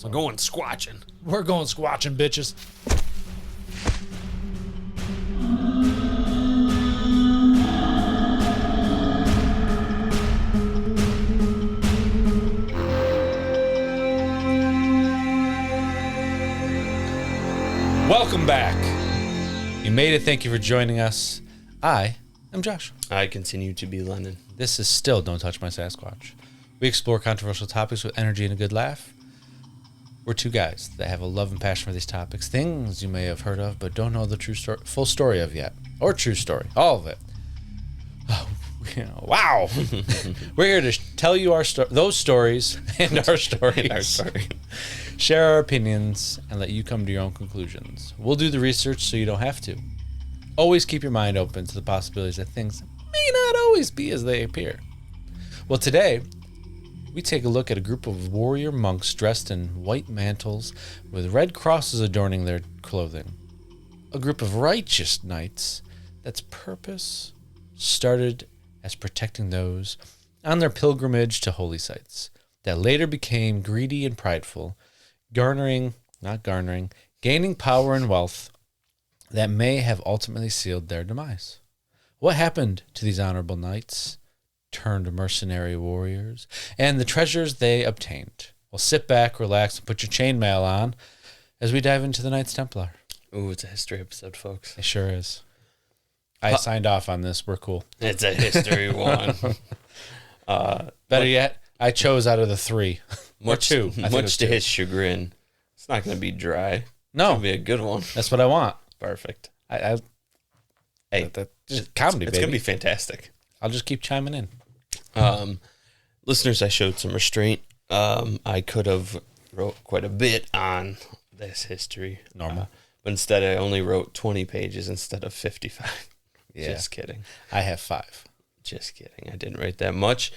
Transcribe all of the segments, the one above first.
We're going squatching. We're going squatching, bitches. Welcome back. You made it. Thank you for joining us. I am Josh. I continue to be Lennon. This is still Don't Touch My Sasquatch. We explore controversial topics with energy and a good laugh. We're two guys that have a love and passion for these topics, things you may have heard of but don't know the true story, full story of yet, or true story, all of it. Oh, wow! We're here to tell you those stories and our stories. Share our opinions and let you come to your own conclusions. We'll do the research so you don't have to. Always keep your mind open to the possibilities that things may not always be as they appear. Well, today we take a look at a group of warrior monks dressed in white mantles with red crosses adorning their clothing. A group of righteous knights that's purpose started as protecting those on their pilgrimage to holy sites that later became greedy and prideful, gaining power and wealth that may have ultimately sealed their demise. What happened to these honorable knights turned mercenary warriors and the treasures they obtained? Well, sit back, relax, and put your chainmail on as we dive into the Knights Templar. Ooh, it's a history episode, folks. It sure is. I signed off on this. We're cool. It's a history one. Better yet, I chose out of the three. Much or two. Much to his chagrin. It's not going to be dry. No. It's going to be a good one. That's what I want. Perfect. Hey, just comedy, it's baby. going to be fantastic. I'll just keep chiming in. Listeners, I showed some restraint. I could have wrote quite a bit on this history. Normal. But instead, I only wrote 20 pages instead of 55. Yeah. Just kidding. I have 5. Just kidding. I didn't write that much.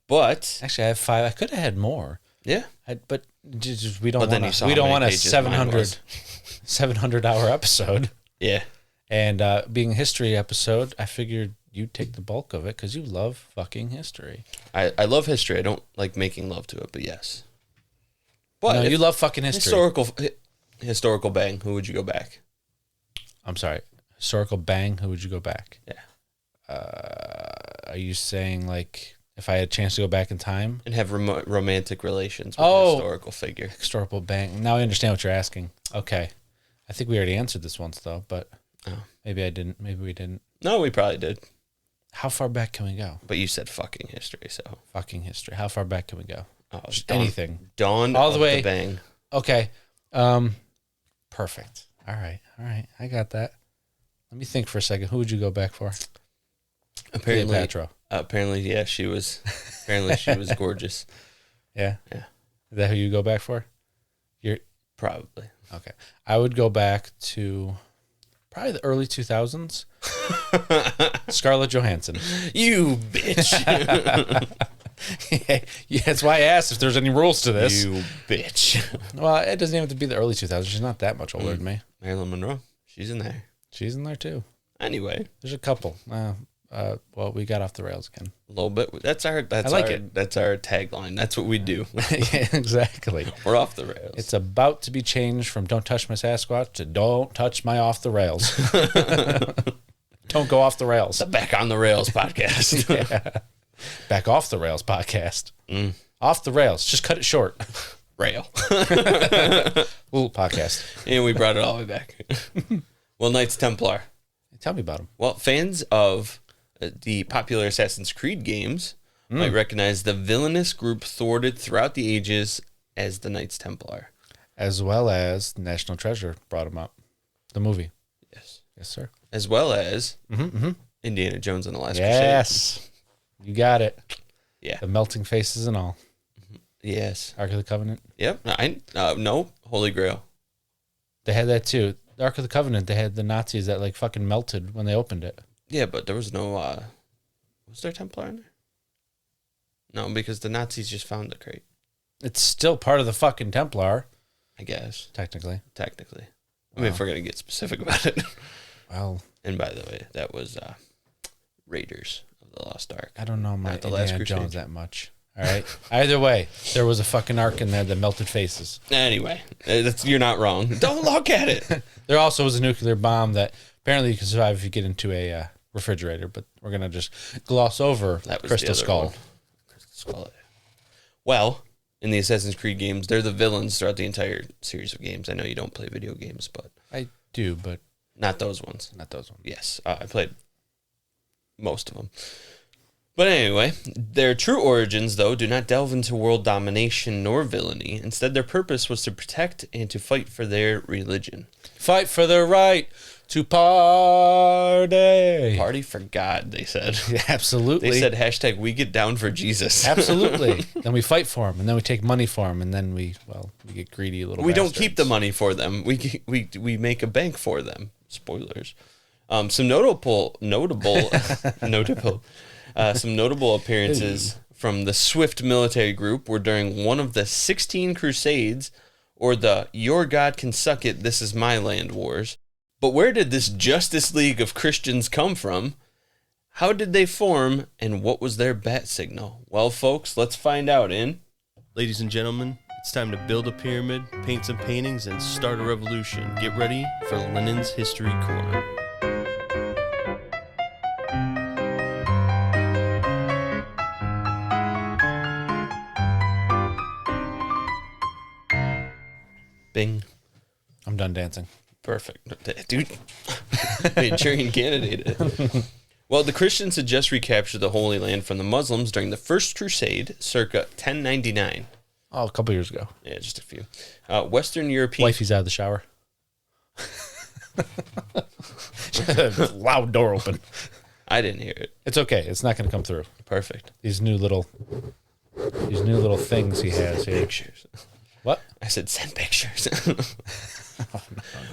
But actually, I have 5. I could have had more. Yeah. But we don't want a 700 hour episode. Yeah. And being a history episode, I figured you'd take the bulk of it because you love fucking history. I love history. I don't like making love to it, but yes. But no, you love fucking history. Historical bang. Who would you go back? I'm sorry. Historical bang. Who would you go back? Yeah. Are you saying like if I had a chance to go back in time and have romantic relations with a historical figure? Historical bang. Now I understand what you're asking. Okay. I think we already answered this once though, but maybe I didn't. Maybe we didn't. No, we probably did. How far back can we go? But you said fucking history, so fucking history. How far back can we go? Anything. All the way. The bang. Okay. Perfect. All right. I got that. Let me think for a second. Who would you go back for? Apparently, Cleopatra. Apparently, yeah, she was. Apparently, she was gorgeous. Yeah. Yeah. Is that who you go back for? You're probably okay. I would go back to probably the early 2000s. Scarlett Johansson. You bitch. Yeah, that's why I asked if there's any rules to this. You bitch. Well, it doesn't even have to be the early 2000s. She's not that much older than me. Marilyn Monroe. She's in there. She's in there too. Anyway, there's a couple. Well, we got off the rails again. A little bit. That's our tagline. That's what we do. Yeah, exactly. We're off the rails. It's about to be changed from "Don't touch my Sasquatch" to "Don't touch my off the rails." Don't go off the rails. The Back on the Rails podcast. Yeah. Back off the rails podcast. Off the rails. Just cut it short. Rail. Ooh, podcast. And we brought it all the way back. Well, Knights Templar. Tell me about them. Well, fans of the popular Assassin's Creed games might recognize the villainous group thwarted throughout the ages as the Knights Templar. As well as National Treasure brought them up. The movie. Yes. Yes, sir. As well as Indiana Jones and the Last Crusade. Yes. You got it. Yeah. The melting faces and all. Yes. Ark of the Covenant. Yep. No. Holy Grail. They had that too. The Ark of the Covenant, they had the Nazis that like fucking melted when they opened it. Yeah, but there was no, was there Templar in there? No, because the Nazis just found the crate. It's still part of the fucking Templar. I guess. Technically. I mean, if we're going to get specific about it. Well. And by the way, that was Raiders of the Lost Ark. I don't know my Indiana Jones that much. All right. Either way, there was a fucking ark in there that melted faces. Anyway, you're not wrong. Don't look at it. There also was a nuclear bomb that apparently you can survive if you get into a refrigerator, but we're going to just gloss over Crystal Skull. Crystal Skull. Well, in the Assassin's Creed games, they're the villains throughout the entire series of games. I know you don't play video games, but... I do, but... Not those ones. Not those ones. Yes, I played most of them. But anyway, their true origins, though, do not delve into world domination nor villainy. Instead, their purpose was to protect and to fight for their religion. Fight for the right to party. Party for God, they said. Yeah, absolutely. They said, hashtag, we get down for Jesus. Absolutely. Then we fight for him, and then we take money for him, and then we get greedy little We bastards. don't keep the money for them. We make a bank for them. Spoilers. Some notable appearances from the Swift military group were during one of the 16 Crusades, or the Your God Can Suck It, This Is My Land wars. But where did this Justice League of Christians come from? How did they form, and what was their bat signal? Well, folks, let's find out in... Ladies and gentlemen, it's time to build a pyramid, paint some paintings, and start a revolution. Get ready for Lenin's History Corner. Bing. I'm done dancing. Perfect. Dude, Manchurian candidate. Well, the Christians had just recaptured the Holy Land from the Muslims during the First Crusade, circa 1099. Oh, a couple years ago. Yeah, just a few. Western European... Wifey's out of the shower. Loud door open. I didn't hear it. It's okay. It's not going to come through. Perfect. These new little things he has here. Pictures. What? I said send pictures.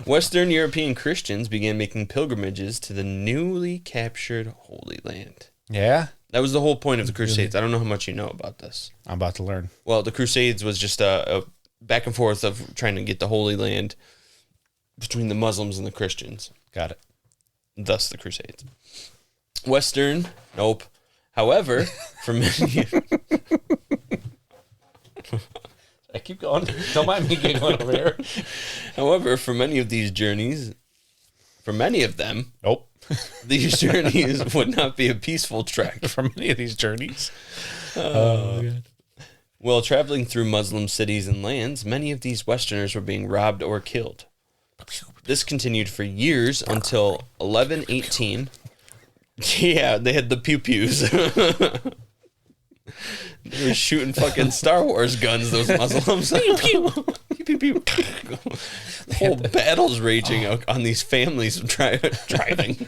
Western European Christians began making pilgrimages to the newly captured Holy Land. Yeah? That was the whole point of the Crusades. I don't know how much you know about this. I'm about to learn. Well, the Crusades was just a back and forth of trying to get the Holy Land between the Muslims and the Christians. Got it. Thus the Crusades. Western, nope. However, for many... I keep going. Don't mind me giggling over here. However, for many of these journeys, for many of them, Nope. these journeys would not be a peaceful trek. For many of these journeys. God. While traveling through Muslim cities and lands, many of these Westerners were being robbed or killed. This continued for years until 1118. Yeah, they had the pew-pews. They were shooting fucking Star Wars guns, those Muslims. Pew, pew. Pew, pew, pew. The whole battle's raging out on these families driving,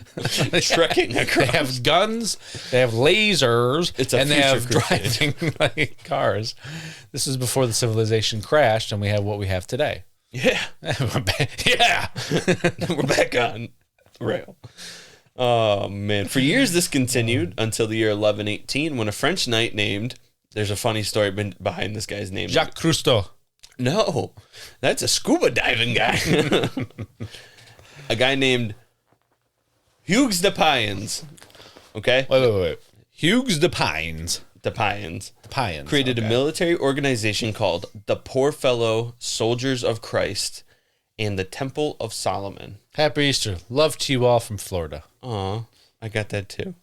trekking across. They have guns, they have lasers, And they have driving like cars. This is before the civilization crashed and we have what we have today. Yeah. Yeah. We're back on the rail. Oh, man. For years, this continued until the year 1118 when a French knight named... There's a funny story behind this guy's name. Jacques Cousteau. No, that's a scuba diving guy. A guy named Hugues de Payens. Okay? Wait. Hugues de Payens. De Payens. Created a military organization called the Poor Fellow Soldiers of Christ and the Temple of Solomon. Happy Easter. Love to you all from Florida. Aw, I got that too.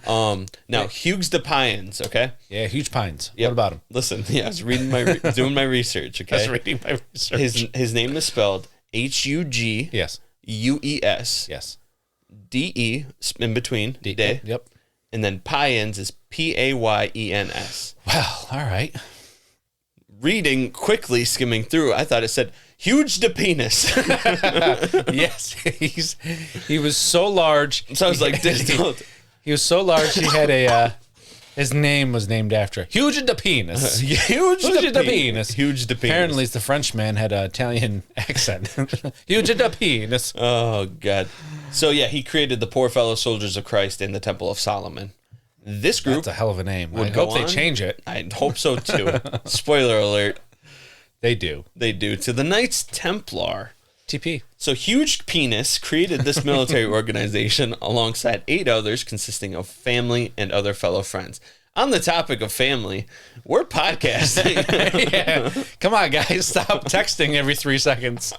Now Hugues de Payens, okay? Yeah, huge pines. Yep. What about him? Listen, yeah, I was reading doing my research, okay? I was reading my research. His name is spelled Hugues. Yes. Yes. DE in between. De. Yep. And then Payens is Payens. Well, all right. Reading quickly, skimming through, I thought it said huge de penis. Yes, he was so large. So I was like, he was so large. He had his name was named after huge de penis. Huge de penis. Huge de penis. Apparently, the Frenchman had an Italian accent. Huge de penis. Oh God. So yeah, he created the Poor Fellow Soldiers of Christ and the Temple of Solomon. This group. That's a hell of a name. I would hope go they on. change it. I hope so too. Spoiler alert. They do. To the Knights Templar. TP. So Huge Penis created this military organization alongside 8 others consisting of family and other fellow friends. On the topic of family, we're podcasting. Yeah. Come on, guys. Stop texting every 3 seconds.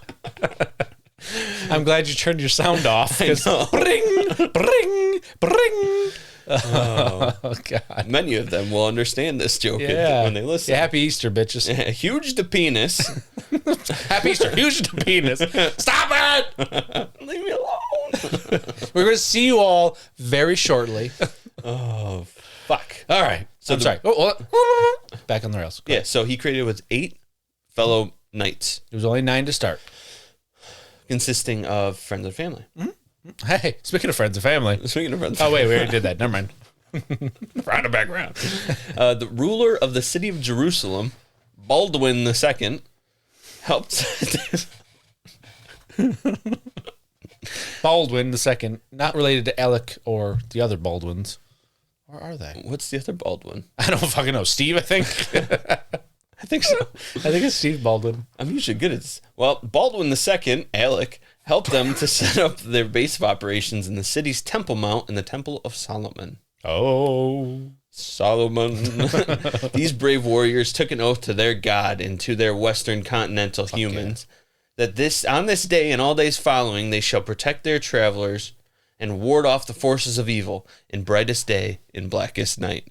I'm glad you turned your sound off. Bring, bring, bring. Oh, God. Many of them will understand this joke when they listen. Yeah, happy Easter, bitches. Huge the penis. Happy Easter. Huge the penis. Stop it. Leave me alone. We're going to see you all very shortly. Oh, fuck. All right. So I'm sorry. Back on the rails. Yeah, so he created with 8 fellow knights. There was only 9 to start. Consisting of friends and family. Mm-hmm. Hey, speaking of friends and family. Speaking of friends. Oh, wait, we already did that. Never mind. Round and back around. The ruler of the city of Jerusalem, Baldwin II, helped. Baldwin II, not related to Alec or the other Baldwins. Or are they? What's the other Baldwin? I don't fucking know. Steve, I think. I think so. I think it's Steve Baldwin. I'm usually good at this. Well, Baldwin II, Alec, helped them to set up their base of operations in the city's Temple Mount and the Temple of Solomon. Oh. Solomon. These brave warriors took an oath to their God and to their Western continental humans that on this day and all days following, they shall protect their travelers and ward off the forces of evil in brightest day, in blackest night.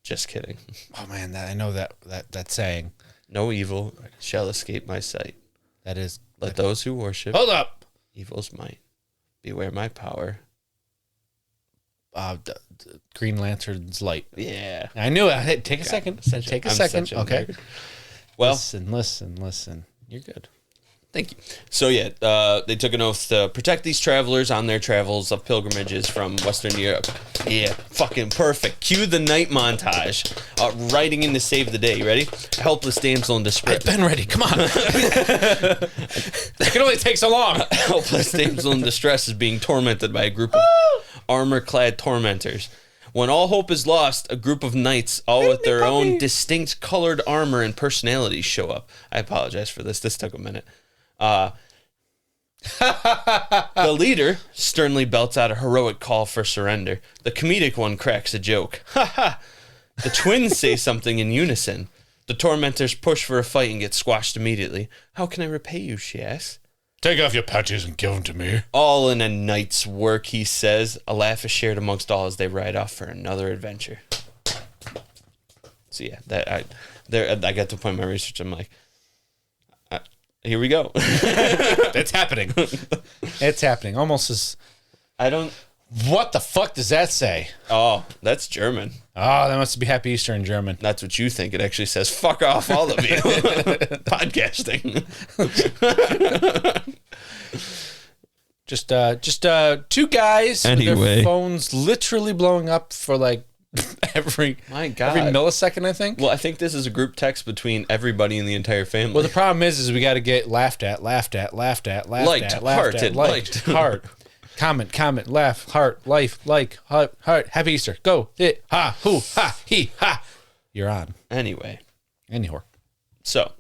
Just kidding. Oh, man, I know that saying. No evil shall escape my sight. That is. Let those who worship Hold up. evil's might beware my power. Green Lantern's light. Yeah. I knew it. Hey, take a second. Take a second. Okay. Well, listen. You're good. Thank you. So, yeah, they took an oath to protect these travelers on their travels of pilgrimages from Western Europe. Yeah, fucking perfect. Cue the night montage. Riding in to save the day. Ready? Helpless damsel in distress. I've been ready. Come on. That can only take so long. Helpless damsel in distress is being tormented by a group of armor-clad tormentors. When all hope is lost, a group of knights, all with their own distinct colored armor and personalities, show up. I apologize for this. This took a minute. The leader sternly belts out a heroic call for surrender. The comedic one cracks a joke. Ha ha! The twins say something in unison. The tormentors push for a fight and get squashed immediately. How can I repay you, she asks. Take off your patches and give them to me. All in a night's work, he says. A laugh is shared amongst all as they ride off for another adventure. So yeah, I got to the point in my research. I'm like, here we go. It's happening. It's happening. Almost as... What the fuck does that say? Oh, that's German. Oh, that must be Happy Easter in German. That's what you think. It actually says, fuck off, all of you. Podcasting. Just 2 guys with their phones literally blowing up for like every millisecond, I think. Well, I think this is a group text between everybody in the entire family. Well, the problem is we got to get laughed at, liked, heart. Comment, laugh, heart, life, like, heart, Happy Easter, go, it, ha, hoo, ha, he, ha. You're on. Anyway. Anyhow. So,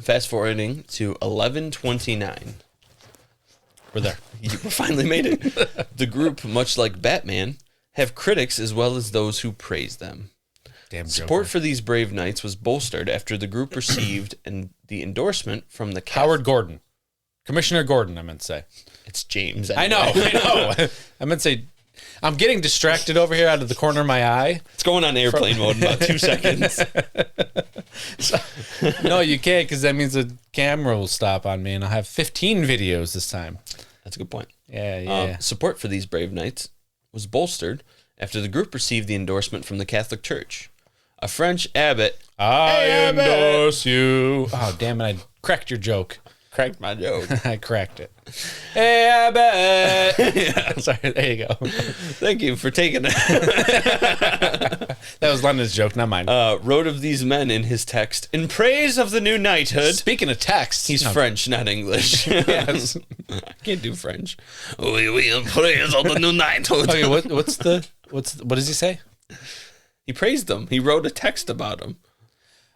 fast forwarding to 1129. We're there. We finally made it. The group, much like Batman, have critics as well as those who praise them. Damn Support Joker. for these brave knights was bolstered after the group received the endorsement from the Howard Gordon. Commissioner Gordon, I meant to say. It's James. Anyway. I know. I meant to say, I'm getting distracted over here out of the corner of my eye. It's going on airplane mode in about 2 seconds. No, you can't, because that means the camera will stop on me, and I'll have 15 videos this time. That's a good point. Yeah. Support for these brave knights was bolstered after the group received the endorsement from the Catholic Church. A French abbot. I endorse you. Oh, damn it. I cracked your joke. Cracked my joke. I cracked it. Hey, abbot. Yeah. Sorry, there you go. Thank you for taking it. That was London's joke, not mine. Wrote of these men in his text, in praise of the new knighthood. Speaking of text. He's French, not English. Yes. I can't do French. We in praise of the new knighthood. Okay, what does he say? He praised them. He wrote a text about them.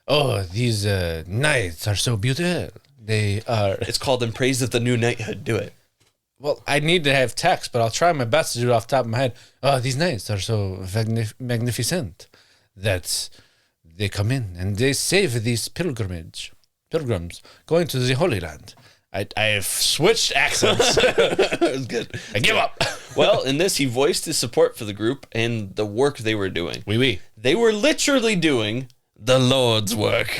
Oh, these knights are so beautiful. They are... It's called In Praise of the New Knighthood. Do it. Well, I need to have text, but I'll try my best to do it off the top of my head. Oh, these knights are so magnificent that they come in and they save these pilgrims going to the Holy Land. I've switched accents. It was good. I give up. Well, in this, he voiced his support for the group and the work they were doing. Oui. They were literally doing the Lord's work.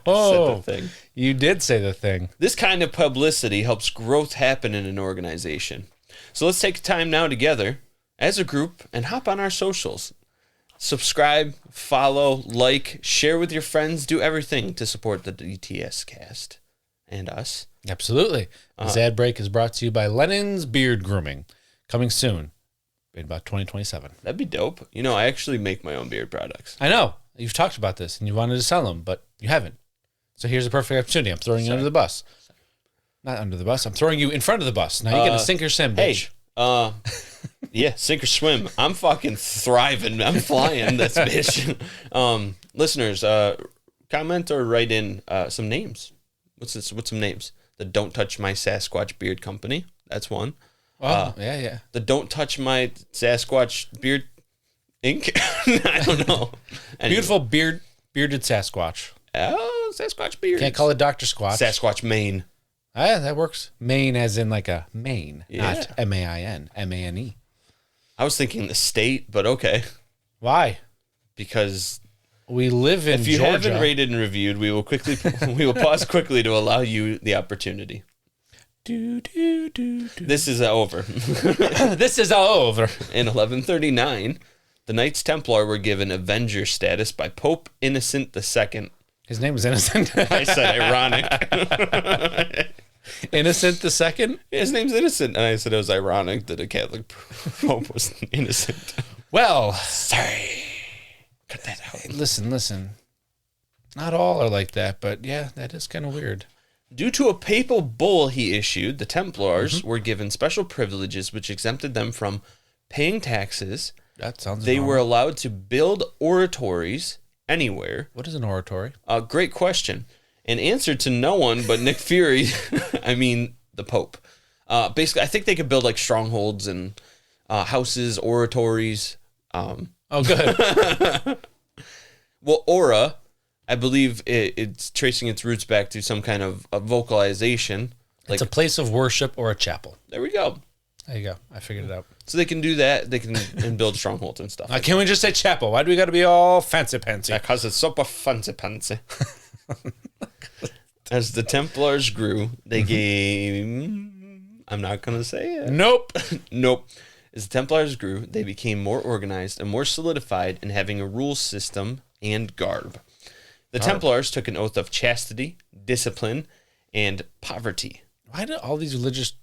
Oh, Said the thing. you did say the thing. This kind of publicity helps growth happen in an organization. So let's take time now together as a group and hop on our socials. Subscribe, follow, like, share with your friends, do everything to support the DTS cast and us. Absolutely. This ad break is brought to you by Lennon's Beard Grooming. Coming soon in about 2027. That'd be dope. You know, I actually make my own beard products. I know. You've talked about this and you wanted to sell them, but you haven't. So here's a perfect opportunity. I'm throwing you under the bus. Not under the bus. I'm throwing you in front of the bus. Now you get to sink or swim, bitch. Yeah, sink or swim. I'm fucking thriving. I'm flying this bitch. Listeners, comment or write in some names. What's some names? The Don't Touch My Sasquatch Beard Company. That's one. Oh, yeah. The Don't Touch My Sasquatch Beard Inc. I don't know. Anyway. Beautiful bearded Sasquatch. Oh, Sasquatch beard. Can't call it Dr. Squatch. Sasquatch Maine. Ah, yeah, that works. Maine as in like a Maine, Yeah. not M-A-I-N, M-A-N-E. I was thinking the state, but okay. Why? Because We live in if you Georgia. haven't rated and reviewed, we will pause quickly to allow you the opportunity. This is over. This is all over. In 1139, the Knights Templar were given Avenger status by Pope Innocent II. His name was Innocent. I said ironic. Innocent the Second? His name's Innocent. And I said it was ironic that a Catholic Pope was innocent. Well, Sorry. Cut that out. listen. Not all are like that, but yeah, that is kind of weird. Due to a papal bull he issued, the Templars were given special privileges which exempted them from paying taxes. That sounds They normal. were allowed to build oratories anywhere. What is an oratory? Great question. An answer to no one but Nick Fury, I mean, the Pope. Basically, I think they could build like strongholds and houses, oratories. Oh, good. Well, aura, I believe it's tracing its roots back to some kind of a vocalization. Like, It's a place of worship or a chapel. there we go. There you go. I figured it out. So they can do that. They can and build strongholds and stuff. Can't we just say chapel? Why do we got to be all fancy-pantsy? Because it's super fancy. As the Templars grew, they gave... I'm not going to say it. Nope. Nope. As the Templars grew, they became more organized and more solidified in having a rule system and garb. The Templars took an oath of chastity, discipline, and poverty. Why do all these religious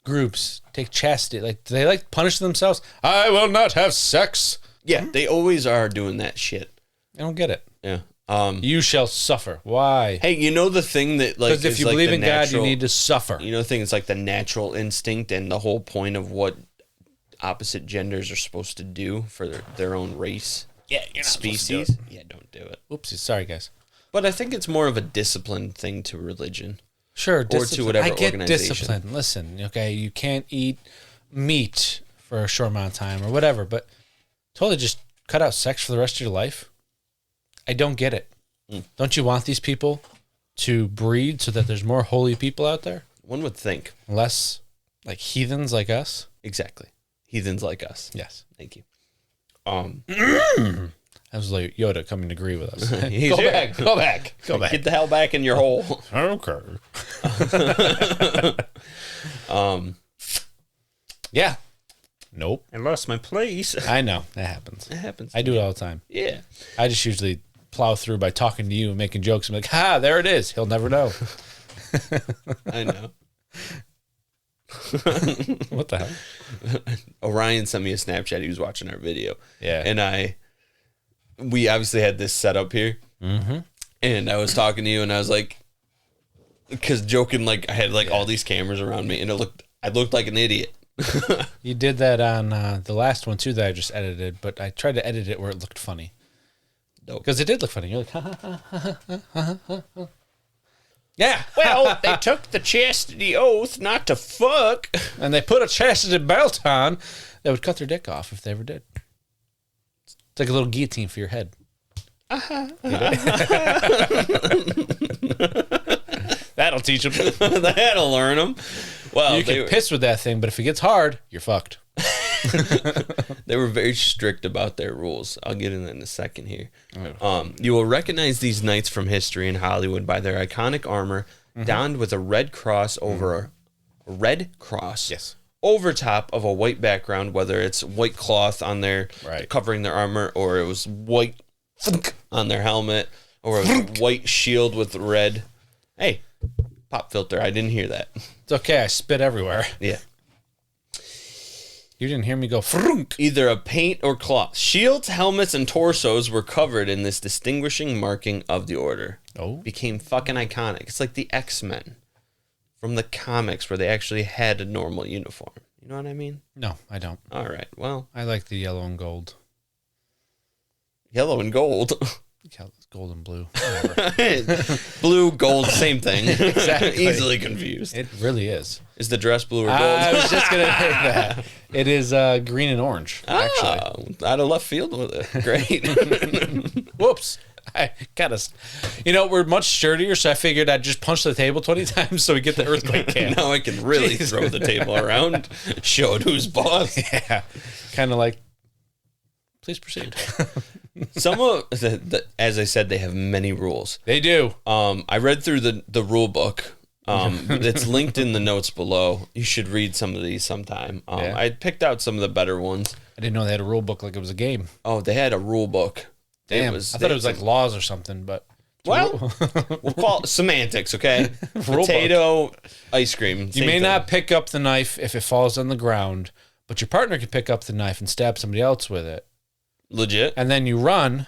groups take chastity? Like, do they like punish themselves? I will not have sex. Yeah, they always are doing that shit. I don't get it. Yeah. You shall suffer. Why? Hey, you know the thing that like Because if is you like believe the in God, you natural- need to suffer. You know the thing is like the natural instinct and the whole point of what opposite genders are supposed to do for their own race. Yeah, you're not Species. Yeah, don't do it. Oopsie, sorry guys. But I think it's more of a discipline thing to religion. Sure, to discipline. whatever I get organization. discipline. Listen, okay, you can't eat meat for a short amount of time or whatever, but totally just cut out sex for the rest of your life. I don't get it. Don't you want these people to breed so that there's more holy people out there? One would think. Less like heathens like us? Exactly. Heathens like us. Yes. Thank you. That was like Yoda coming to agree with us. He's Go here. back. Go back. Go back. Get the hell back in your hole. Okay. Yeah. Nope. I lost my place. I know. That happens. It happens. I do it all the time. Yeah. I just usually plow through by talking to you and making jokes. I'm like, ha, there it is. He'll never know. I know. What the hell? Orion sent me a Snapchat. He was watching our video. Yeah. And we obviously had this set up here. Mm-hmm. And I was talking to you and I was like, because joking, like I had like all these cameras around me and I looked like an idiot. You did that on the last one too that I just edited, but I tried to edit it where it looked funny. Dope. Because it did look funny. You're like, ha ha ha ha ha ha. Yeah. Well, they took the chastity oath not to fuck. And they put a chastity belt on that would cut their dick off if they ever did. It's like a little guillotine for your head. That'll teach them. That'll learn them. Well, You can piss with that thing, but if it gets hard, you're fucked. They were very strict about their rules. I'll get into that in a second here. You will recognize these knights from history in Hollywood by their iconic armor, donned with a red cross over a red cross. Yes. Over top of a white background, whether it's white cloth on their Right. covering their armor, or it was white on their helmet, or it was a white shield with red. Hey, pop filter. I didn't hear that. It's okay. I spit everywhere. Yeah. You didn't hear me go frunk. Either a paint or cloth. Shields, helmets, and torsos were covered in this distinguishing marking of the order. Oh. Became fucking iconic. It's like the X-Men from the comics where they actually had a normal uniform. You know what I mean? No, I don't. All right. Well, I like the yellow and gold. yellow and gold. Gold and blue. Whatever. Blue, gold, same thing. Exactly. Easily confused. It really is. Is the dress blue or gold? I was just going to say that. It is green and orange, actually. Out of left field with it. Great. Whoops. I got us. We're much sturdier, so I figured I'd just punch the table 20 times so we get the earthquake can. Now I can really throw the table around, show it who's boss. Yeah. Kind of like, please proceed. Some of as I said, they have many rules. They do. I read through the rule book. It's linked in the notes below. You should read some of these sometime. Yeah. I picked out some of the better ones. I didn't know they had a rule book like it was a game. Oh, they had a rule book. Damn. I thought it was like laws or something, but... Well, we'll call it semantics, okay? Rule Potato, ice cream. You may not pick up the knife if it falls on the ground, but your partner can pick up the knife and stab somebody else with it. Legit. And then you run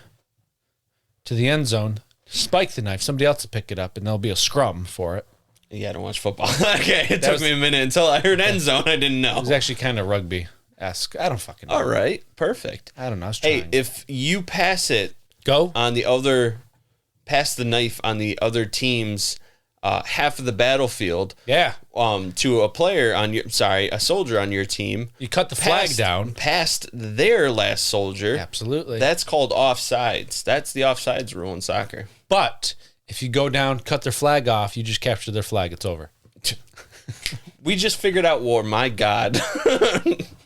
to the end zone, spike the knife, somebody else will pick it up, and there'll be a scrum for it. Yeah, I don't watch football. Okay, it took me a minute until I heard end zone. I didn't know. It was actually kind of rugby-esque. I don't fucking know. All right, perfect. I don't know. I was trying. Hey, if you pass it Go. on the other, pass the knife on the other team's half of the battlefield, Yeah. to a player on a soldier on your team, You cut the flag down. past their last soldier. Absolutely. That's called offsides. That's the offsides rule in soccer. But if you go down, cut their flag off, you just capture their flag. It's over. We just figured out war. My God.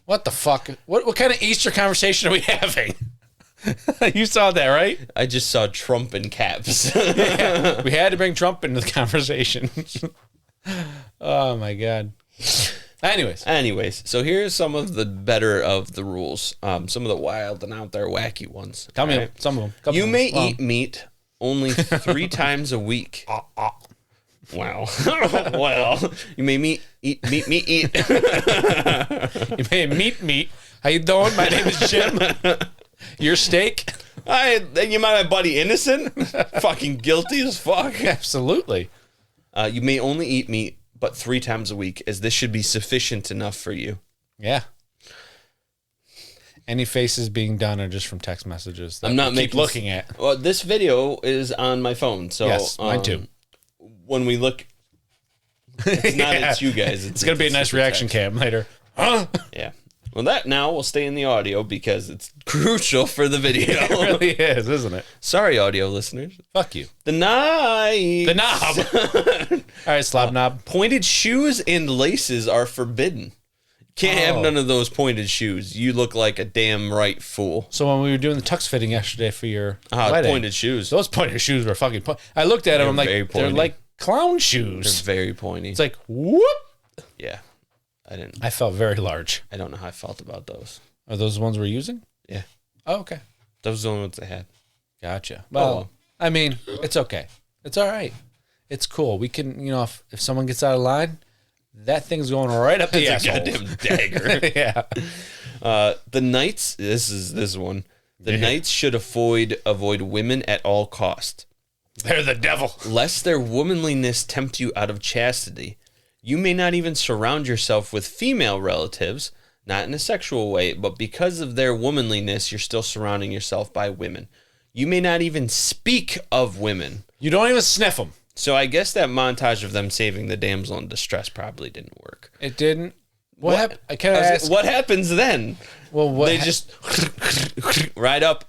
What the fuck? What kind of Easter conversation are we having? You saw that, right? I just saw Trump in caps. Yeah. We had to bring Trump into the conversation. Oh, my God. Anyways, so here's some of the better of the rules. Some of the wild and out there wacky ones. Tell me All right? some of them. You may eat meat only 3 times a week. Wow. Well, you may eat meat. You may meet. How you doing? My name is Jim. Your steak? You might have buddy innocent. Fucking guilty as fuck. Absolutely. You may only eat meat, but 3 times a week, as this should be sufficient enough for you. Yeah. Any faces being done are just from text messages. That I'm not keep looking at. Well, this video is on my phone, so Yes, mine too. When we look, it's not Yeah. it's you guys. It's gonna be a nice reaction cam later. Huh? Yeah. Well, that now will stay in the audio because it's crucial for the video. It really is, isn't it? Sorry, audio listeners. Fuck you. The knife. The knob. All right, slob knob. Pointed shoes and laces are forbidden. Can't have none of those pointed shoes. You look like a damn right fool. So when we were doing the tux fitting yesterday for your wedding, Pointed shoes. those pointed shoes were fucking. I looked at them. I'm like, very they're pointy. like clown They're shoes. very pointy. It's like whoop. Yeah. I felt very large. I don't know how I felt about those. Are those the ones we're using? Yeah. Oh, okay. Those are the only ones I had. Gotcha. Well, well. I mean, it's okay. It's all right. It's cool. We can, if someone gets out of line, that thing's going right up the It's a asshole. goddamn dagger. Yeah. The knights, this one. The knights should avoid women at all cost. They're the devil. Lest their womanliness tempt you out of chastity. You may not even surround yourself with female relatives, not in a sexual way, but because of their womanliness, you're still surrounding yourself by women. You may not even speak of women. You don't even sniff them. So I guess that montage of them saving the damsel in distress probably didn't work. It didn't. What happens then? Well, they just right up.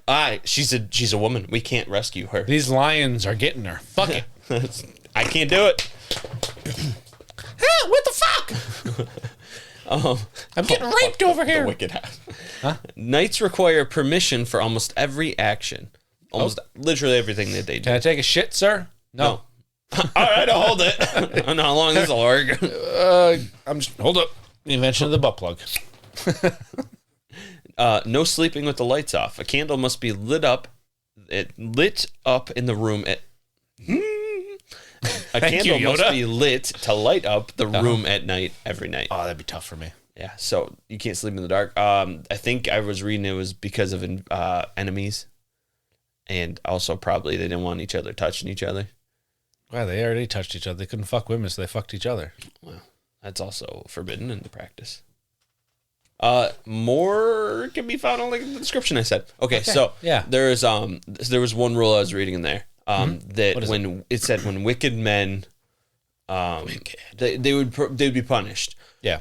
She's a woman. We can't rescue her. These lions are getting her. Fuck it. I can't do it. What the fuck? I'm getting raped over here. The wicked house. Huh? Knights require permission for almost every action. Literally everything that they do. Can I take a shit, sir? No. All right, I'll hold it. I don't know how long this will work. Hold up. The invention of the butt plug. No sleeping with the lights off. A candle must be lit up in the room at. A candle must be lit to light up the room at night every night. Oh, that'd be tough for me. Yeah, so you can't sleep in the dark. I think I was reading it was because of enemies, and also probably they didn't want each other touching each other. Wow, they already touched each other. They couldn't fuck women, so they fucked each other. Well, that's also forbidden in the practice. More can be found on the description I said. Okay, so yeah. there was one rule I was reading in there. That when it said when wicked men, they would be punished. Yeah.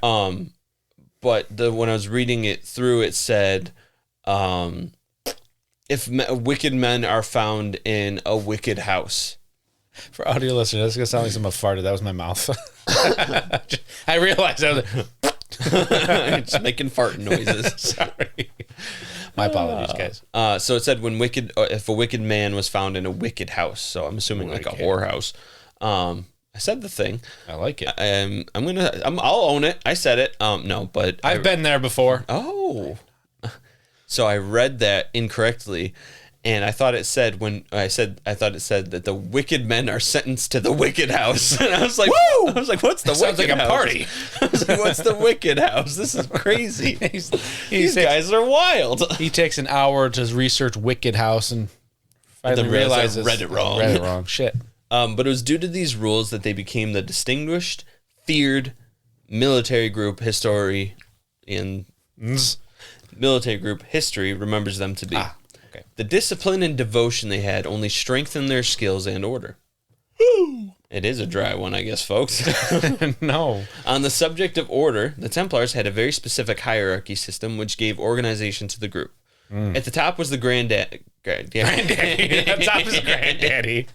But when I was reading it through, it said, if wicked men are found in a wicked house. For audio listeners, that's gonna sound like someone farted. That was my mouth. I realized I was just making fart noises. Sorry. My apologies, guys. So it said if a wicked man was found in a wicked house. So I'm assuming like a whorehouse. I said the thing. I like it. I'll own it. I said it. No, but I've been there before. Oh. So I read that incorrectly, and I thought it said that the wicked men are sentenced to the wicked house. And I was like, woo! I was like, what's the wicked house? Sounds like a party. I was like, what's the wicked house? This is crazy. These guys are wild. He takes an hour to research wicked house and finally realizes read it wrong. Read it wrong. Shit. But it was due to these rules that they became the distinguished, feared military group history remembers them to be. Okay. The discipline and devotion they had only strengthened their skills and order. It is a dry one, I guess, folks. No. On the subject of order, the Templars had a very specific hierarchy system which gave organization to the group. At the top was the granddaddy. At the top is the granddaddy.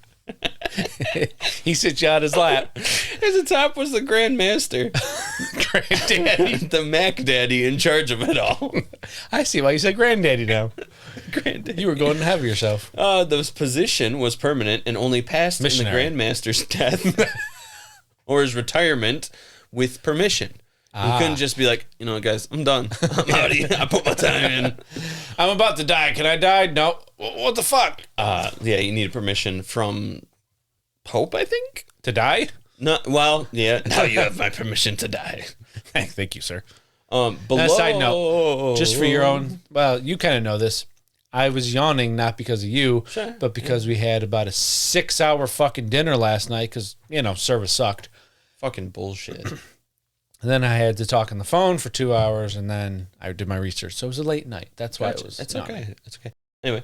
He sits you on his lap. At the top was the Grandmaster. Granddaddy. The Mac Daddy in charge of it all. I see why you said granddaddy now. Granddaddy. You were going to have yourself. The position was permanent and only passed in the Grandmaster's death or his retirement with permission. You couldn't just be like, guys, I'm done. I'm out of here. I put my time in. I'm about to die. Can I die? No. What the fuck? Yeah, you need permission from Pope, I think. To die? No, well, yeah. Now you have my permission to die. Thank you, sir. Below. Side note, just for your own. Well, you kind of know this. I was yawning not because of you, but because we had about a 6-hour fucking dinner last night because service sucked. Fucking bullshit. And then I had to talk on the phone for 2 hours, and then I did my research. So it was a late night. That's why it was. It's okay. It's okay. Anyway,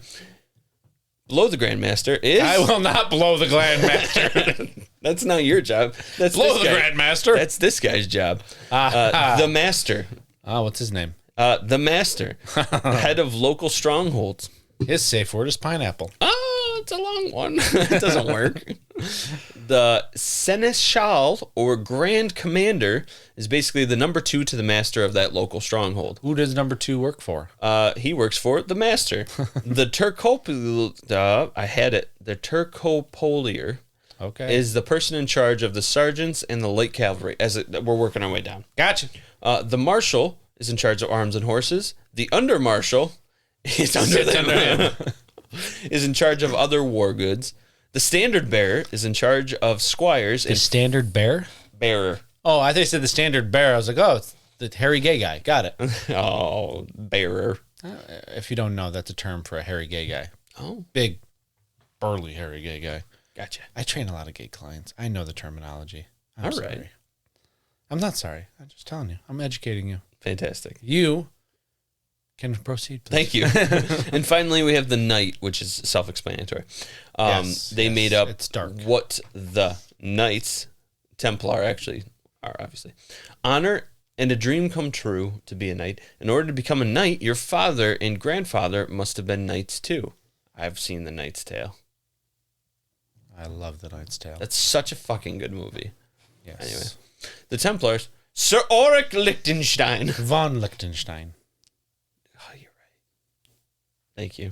below the Grandmaster is. I will not blow the Grandmaster. That's not your job. That's blow the Grandmaster. That's this guy's job. The Master. What's his name? The Master, head of local strongholds. His safe word is pineapple. Oh, it's a long one. It doesn't work. The Seneschal, or Grand Commander, is basically the number 2 to the master of that local stronghold. Who does number 2 work for? He works for the master. The The Turcopolier. Okay. Is the person in charge of the sergeants and the light cavalry we're working our way down. Gotcha. The Marshal is in charge of arms and horses. The Under Marshal is under them. Is in charge of other war goods. The Standard Bearer is in charge of squires. The Standard Bearer? Bearer. Oh, I think you said the Standard Bearer. I was like, oh, it's the hairy gay guy. Got it. Oh, bearer. If you don't know, that's a term for a hairy gay guy. Oh. Big, burly, hairy gay guy. Gotcha. I train a lot of gay clients. I know the terminology. I'm sorry. Right. I'm not sorry. I'm just telling you. I'm educating you. Fantastic. You Can proceed, please? Thank you. And finally, we have the Knight, which is self-explanatory. They made up it's dark. what the Knights Templar actually are, obviously. Honor and a dream come true to be a knight. In order to become a knight, your father and grandfather must have been knights too. I've seen The Knight's Tale. I love The Knight's Tale. That's such a fucking good movie. Yes. Anyway, the Templars, Sir Ulrich Liechtenstein. Von Liechtenstein. Oh, you're right. Thank you.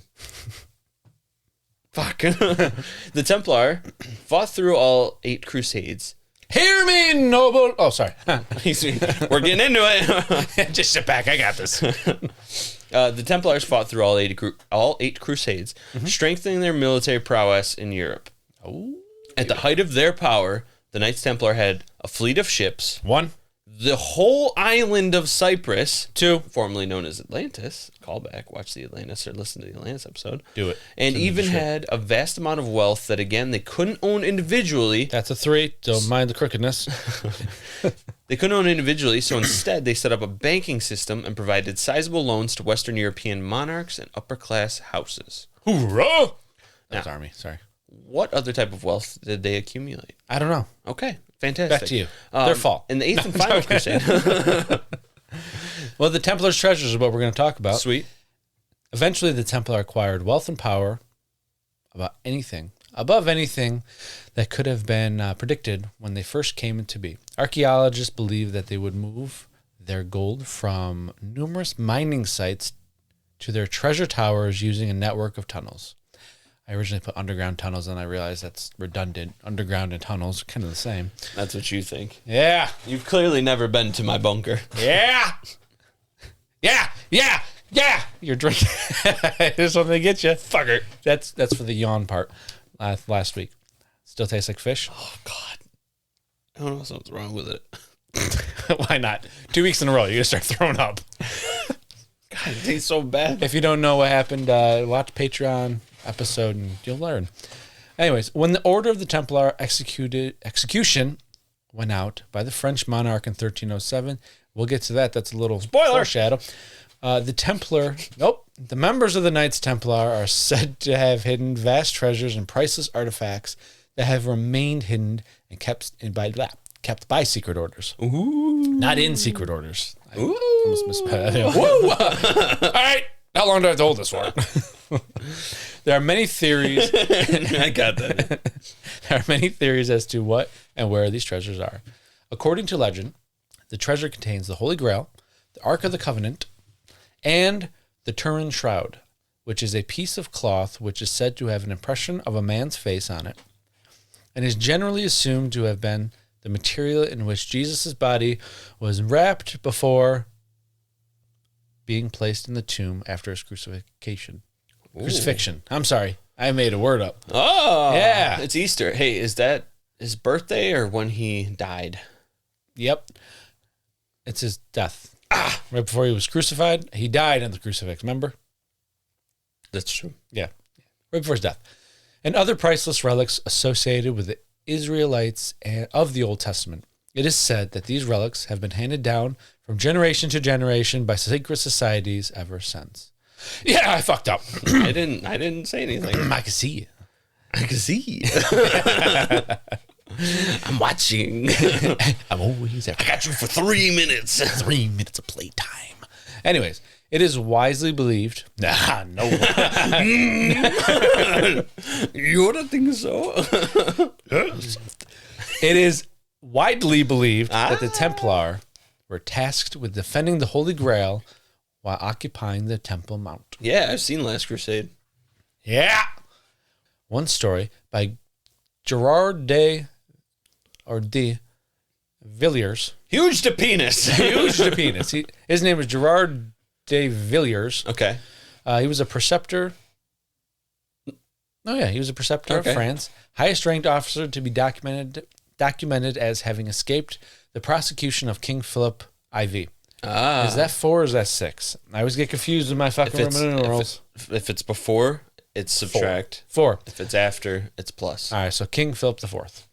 Fuck. The Templar fought through all 8 crusades. Hear me, noble. Oh, sorry. We're getting into it. Just sit back. I got this. The Templars fought through all 8 crusades, strengthening their military prowess in Europe. Oh. At the height of their power, the Knights Templar had a fleet of ships, 1, the whole island of Cyprus, 2. formerly known as Atlantis. Callback, watch the Atlantis or listen to the Atlantis episode. Do it. And even had a vast amount of wealth that, again, they couldn't own individually. That's a 3. Don't mind the crookedness. They couldn't own individually, so instead they set up a banking system and provided sizable loans to Western European monarchs and upper-class houses. Hoorah! That was army. Sorry. What other type of wealth did they accumulate? I don't know. Okay, fantastic. Back to you. Their fault. In the 8th and final crusade. Well, the Templar's treasures is what we're going to talk about. Sweet. Eventually, the Templar acquired wealth and power above anything that could have been predicted when they first came into being. Archaeologists believe that they would move their gold from numerous mining sites to their treasure towers using a network of tunnels. I originally put underground tunnels, and I realized that's redundant. Underground and tunnels, kind of the same. That's what you think. Yeah. You've clearly never been to my bunker. Yeah. Yeah. You're drinking. Here's something to get you. Fucker. That's for the yawn part last week. Still tastes like fish? Oh, God. I don't know something's wrong with it. Why not? 2 weeks in a row, you're going to start throwing up. God, it tastes so bad. If you don't know what happened, watch Patreon episode and you'll learn. Anyways, when the Order of the Templar execution went out by the French monarch in 1307, we'll get to that. That's a little foreshadow. The members of the Knights Templar are said to have hidden vast treasures and priceless artifacts that have remained hidden and kept by secret orders. Ooh. Not in secret orders. I Ooh. almost misspelled it. Woo! All right. How long do I have to hold this for? There are many theories. I got that. There are many theories as to what and where these treasures are. According to legend, the treasure contains the Holy Grail, the Ark of the Covenant, and the Turin Shroud, which is a piece of cloth which is said to have an impression of a man's face on it, and is generally assumed to have been the material in which Jesus' body was wrapped before being placed in the tomb after his crucifixion. Ooh. Crucifixion. I'm sorry. I made a word up. Oh. Yeah. It's Easter. Hey, is that his birthday or when he died? Yep. It's his death. Right before he was crucified. He died in the crucifix, remember? That's true. Yeah. Right before his death. And other priceless relics associated with the Israelites of the Old Testament. It is said that these relics have been handed down from generation to generation by secret societies ever since. Yeah, I fucked up. I didn't say anything. I can see you. I can see. I'm watching. I'm always there. I got you for 3 minutes. 3 minutes of playtime. Anyways, it is widely believed. Nah, no. You don't think so? It is widely believed that the Templar were tasked with defending the Holy Grail while occupying the Temple Mount. Yeah, I've seen Last Crusade. Yeah. One story by Gerard de Villiers. Huge to penis. Huge to penis. His name is Gerard de Villiers. Okay. He was a preceptor. Oh, yeah. He was a preceptor of France. Highest ranked officer to be documented as having escaped the prosecution of King Philip IV. Is that 4 or is that 6? I always get confused with my fucking Roman numerals. If it's before, it's subtract. 4. If it's after, it's plus. All right, so King Philip IV.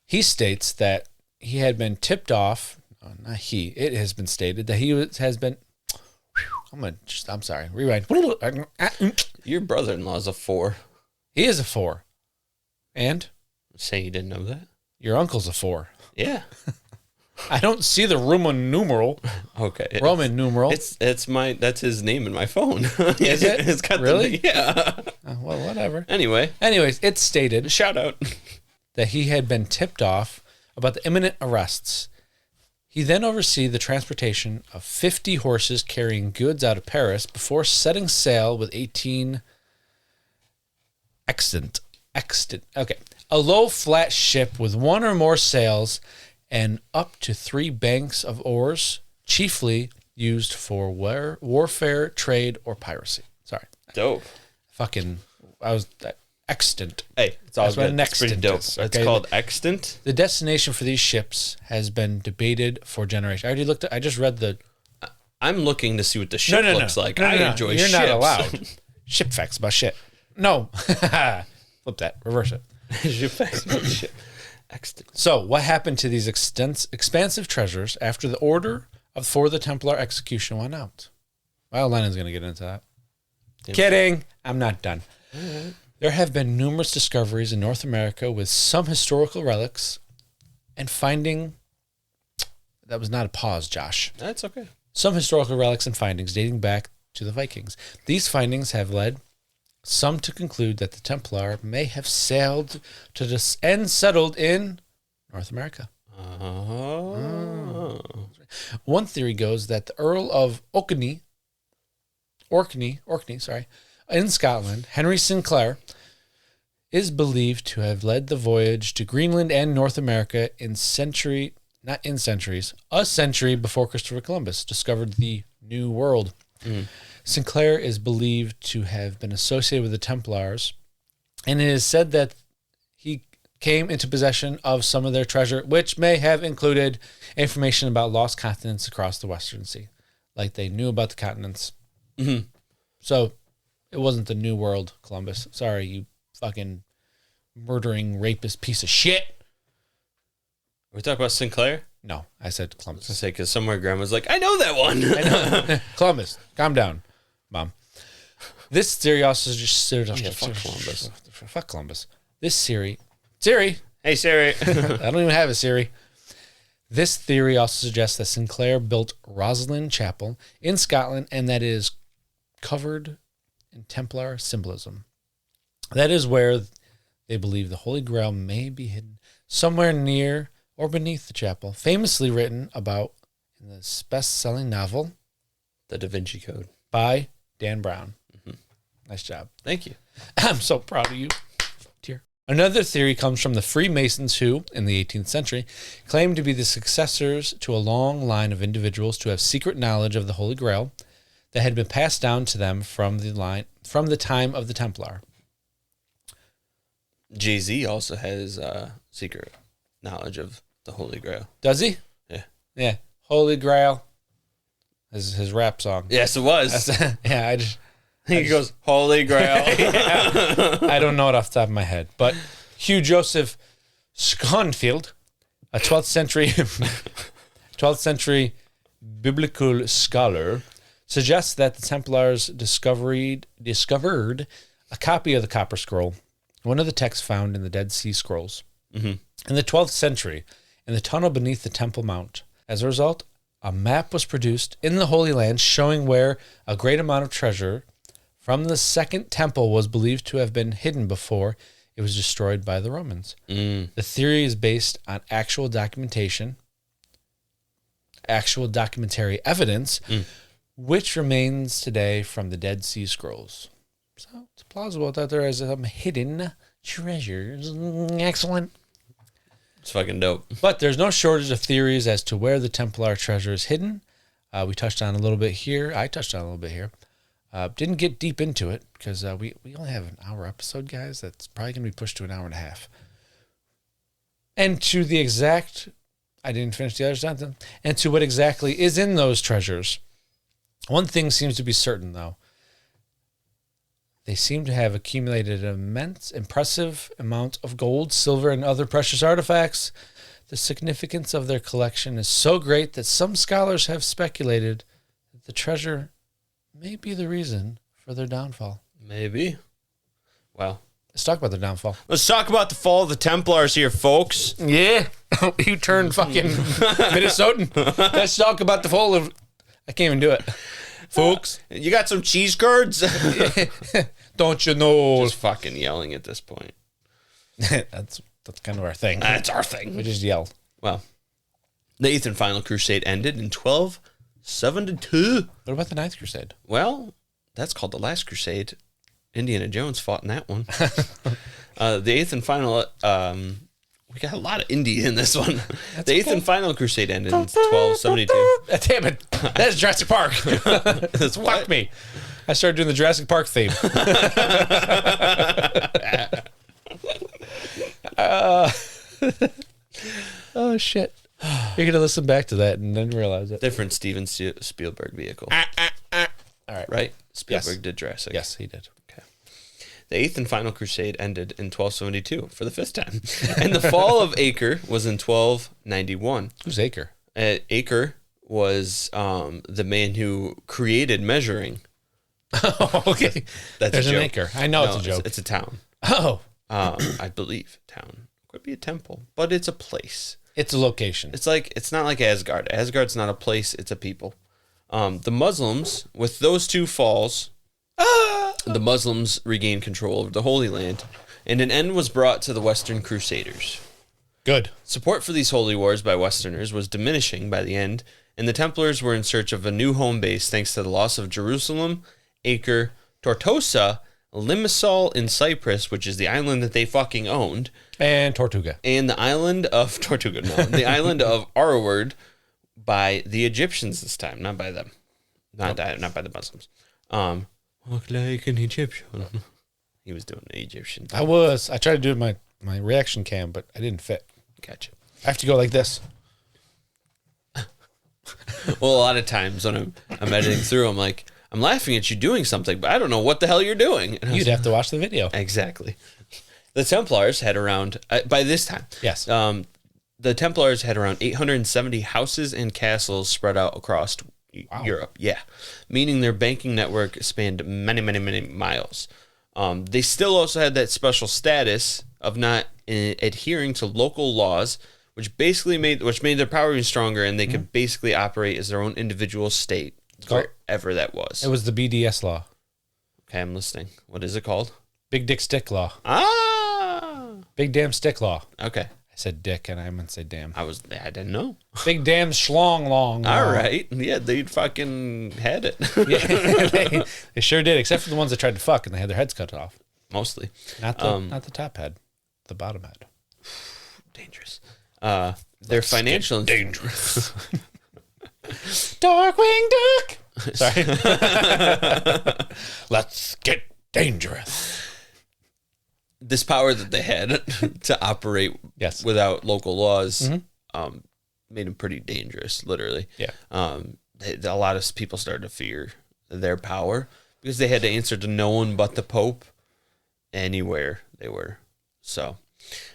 He states that he had been tipped off. It has been stated that he has been. I'm sorry. Rewind. Your brother-in-law's a 4. He is a 4. And? Say you didn't know that? Your uncle's a 4. Yeah. I don't see the Roman numeral. Okay. Roman numeral. That's his name in my phone. Is it? It's got really? Yeah. Well, whatever. Anyways, it's stated shout out that he had been tipped off about the imminent arrests. He then oversaw the transportation of 50 horses carrying goods out of Paris before setting sail with 18 extant. Okay. A low, flat ship with one or more sails and up to 3 banks of oars, chiefly used for warfare, trade, or piracy. Sorry. Dope. Extant. Hey, it's all That's good. what It's pretty dope. is, It's okay? called extant. The destination for these ships has been debated for generations. I just read the... I'm looking to see what the ship looks like. I enjoy You're ships. not allowed. Ship facts about shit. No. Flip that. Reverse it. Ship facts about shit. Extant. So, what happened to these expansive treasures after the order for the Templar execution went out? Well, Lennon's going to get into that. Yep. Kidding. I'm not done. Right. There have been numerous discoveries in North America with some historical relics and finding... That was not a pause, Josh. That's okay. Some historical relics and findings dating back to the Vikings. These findings have led some to conclude that the Templar may have sailed to and settled in North America. Oh. One theory goes that the Earl of Orkney, in Scotland, Henry Sinclair, is believed to have led the voyage to Greenland and North America a century before Christopher Columbus discovered the New World. Sinclair is believed to have been associated with the Templars, and it is said that he came into possession of some of their treasure, which may have included information about lost continents across the Western Sea. Like they knew about the continents. Mm-hmm. So it wasn't the New World, Columbus. Sorry, you fucking murdering rapist piece of shit. Are we talking about Sinclair? No, I said Columbus. I say because somewhere Grandma's like, I know that one. I know. Columbus, calm down, Mom. This theory also just fuck Columbus. Fuck Columbus. This Siri. Hey Siri. I don't even have a Siri. This theory also suggests that Sinclair built Rosslyn Chapel in Scotland, and that it is covered in Templar symbolism. That is where they believe the Holy Grail may be hidden, somewhere near or beneath the chapel, famously written about in the best-selling novel, The Da Vinci Code, by Dan Brown. Mm-hmm. Nice job. Thank you. I'm so proud of you. Dear. Another theory comes from the Freemasons who, in the 18th century, claimed to be the successors to a long line of individuals to have secret knowledge of the Holy Grail that had been passed down to them from the time of the Templar. Jay-Z also has secret knowledge of the Holy Grail. Does he? Yeah. Yeah. Holy Grail. His rap song. Yes, it was. Yeah, I think he goes, Holy Grail. Yeah. I don't know it off the top of my head. But Hugh Joseph Schonfield, a 12th century biblical scholar, suggests that the Templars discovered a copy of the Copper Scroll, one of the texts found in the Dead Sea Scrolls, in the 12th century, in the tunnel beneath the Temple Mount. As a result, a map was produced in the Holy Land showing where a great amount of treasure from the Second Temple was believed to have been hidden before it was destroyed by the Romans. The theory is based on actual documentary evidence, which remains today from the Dead Sea Scrolls. So it's plausible that there is some hidden treasures. Excellent. It's fucking dope. But there's no shortage of theories as to where the Templar treasure is hidden. We touched on a little bit here. I touched on a little bit here. Didn't get deep into it because we only have an hour episode, guys. That's probably going to be pushed to an hour and a half. And to the exact, I didn't finish the other sentence, and to what exactly is in those treasures. One thing seems to be certain, though. They seem to have accumulated an impressive amount of gold, silver, and other precious artifacts. The significance of their collection is so great that some scholars have speculated that the treasure may be the reason for their downfall. Maybe. Well, Let's talk about their downfall. let's talk about the fall of the Templars here, folks. Yeah. You turned fucking Minnesotan. Let's talk about the fall of... I can't even do it. Folks. You got some cheese curds? Don't you know? Just fucking yelling at this point. That's kind of our thing. That's our thing. We just yell. Well, the 8th and final crusade ended in 1272. What about the Ninth Crusade? Well, that's called the Last Crusade. Indiana Jones fought in that one. The 8th and final... we got a lot of indie in this one. The 8th and final crusade ended in 1272. Damn it. That's Jurassic Park. That's what? Fuck me. I started doing the Jurassic Park theme. Oh, shit. You're going to listen back to that and then realize it. Different Steven Spielberg vehicle. All right. Right? Spielberg did Jurassic. Yes, he did. Okay. The 8th and final crusade ended in 1272 for the 5th time. And the fall of Acre was in 1291. Who's Acre? Acre was the man who created measuring. Oh, okay. That's There's a an joke. acre. I know it's a joke. It's a town. Oh. I believe town. Could be a temple, but it's a place. It's a location. It's not like Asgard. Asgard's not a place, it's a people. The Muslims, with those two falls, the Muslims regained control over the Holy Land, and an end was brought to the Western Crusaders. Good. Support for these holy wars by Westerners was diminishing by the end, and the Templars were in search of a new home base thanks to the loss of Jerusalem, Acre, Tortosa, Limassol in Cyprus, which is the island that they fucking owned, And Tortuga. and the island of Tortuga, no, the island of Arward by the Egyptians this time, not by them, not by the Muslims. Look like an Egyptian. He was doing an Egyptian. I tried to do my reaction cam, but I didn't fit. Gotcha. I have to go like this. Well, a lot of times when I'm editing through, I'm like, I'm laughing at you doing something, but I don't know what the hell you're doing. And I was You'd have to watch the video. Exactly. The Templars had around, by this time, Yes. the Templars had around 870 houses and castles spread out across Europe. Yeah. Meaning their banking network spanned many, many, many miles. They still also had that special status of not adhering to local laws, which made their power even stronger, and they could basically operate as their own individual state, wherever that was. It was the BDS law. Okay, I'm listening. What is it called? Big dick stick law. Ah! Big damn stick law. Okay. I said dick and I meant to say damn. I didn't know. Big damn schlong long law. All right. Yeah, they fucking had it. Yeah, they sure did, except for the ones that tried to fuck and they had their heads cut off. Mostly. Not the top head, the bottom head. Dangerous. Their financial... Dangerous. Darkwing Duck. Sorry. Let's get dangerous. This power that they had to operate without local laws made them pretty dangerous, literally. Yeah. A lot of people started to fear their power because they had to answer to no one but the Pope anywhere they were. So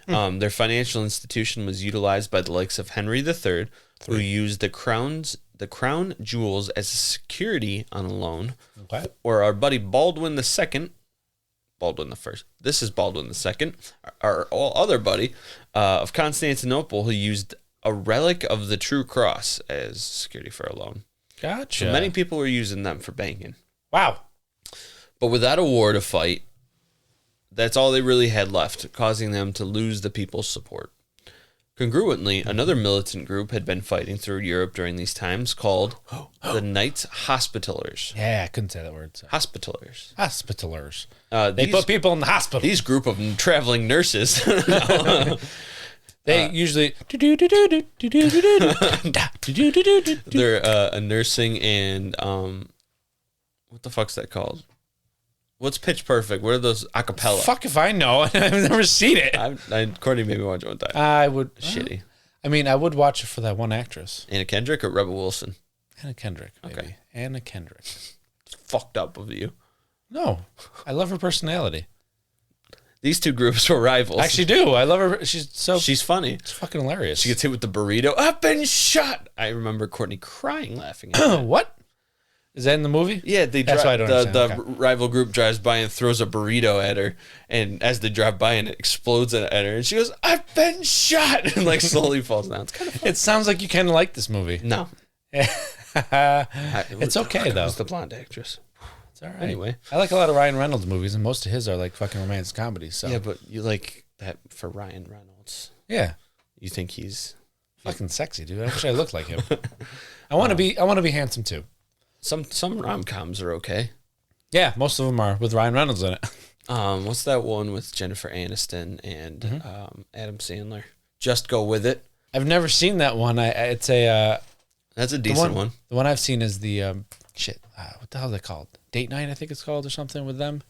their financial institution was utilized by the likes of Henry III, who used the crown jewels as security on a loan. Okay. Or our buddy Baldwin II, Baldwin the First. This is Baldwin II, our other buddy of Constantinople, who used a relic of the True Cross as security for a loan. Gotcha. So many people were using them for banking. Wow. But without a war to fight, that's all they really had left, causing them to lose the people's support. Congruently, another militant group had been fighting through Europe during these times called the Knights Hospitallers. Yeah, I couldn't say that word. So. Hospitallers. Hospitallers. They put people in the hospital. These group of traveling nurses. They usually... They're a nursing and... what the fuck's that called? What's Pitch Perfect? What are those? Acapella. Fuck if I know. I've never seen it. Courtney made me watch it one time. I would... Shitty. I mean, I would watch it for that one actress. Anna Kendrick or Rebel Wilson? Anna Kendrick, maybe. Okay. Anna Kendrick. It's fucked up of you. No. I love her personality. These two groups were rivals. I actually do. I love her. She's funny. It's fucking hilarious. She gets hit with the burrito. I've been shot. I remember Courtney crying laughing at it. What? Is that in the movie? Yeah, That's why I don't the understand. Okay. rival group drives by and throws a burrito at her, and as they drive by and it explodes at her, and she goes, "I've been shot," and like slowly falls down. It's kind of fun. It sounds like you kind of like this movie. No, It's okay though. It's the blonde actress. It's all right. Anyway, I like a lot of Ryan Reynolds movies, and most of his are like fucking romantic comedies. So yeah, but you like that for Ryan Reynolds? yeah, You think he's fucking sexy, dude. I wish I looked like him. I want to be handsome too. some rom-coms are okay. Yeah, most of them are with Ryan Reynolds in it. What's that one with Jennifer Aniston and Adam Sandler? Just Go With It. I've never seen that one. It's a That's a decent one. The one I've seen is the what the hell are they called? Date night, I think it's called, or something with them,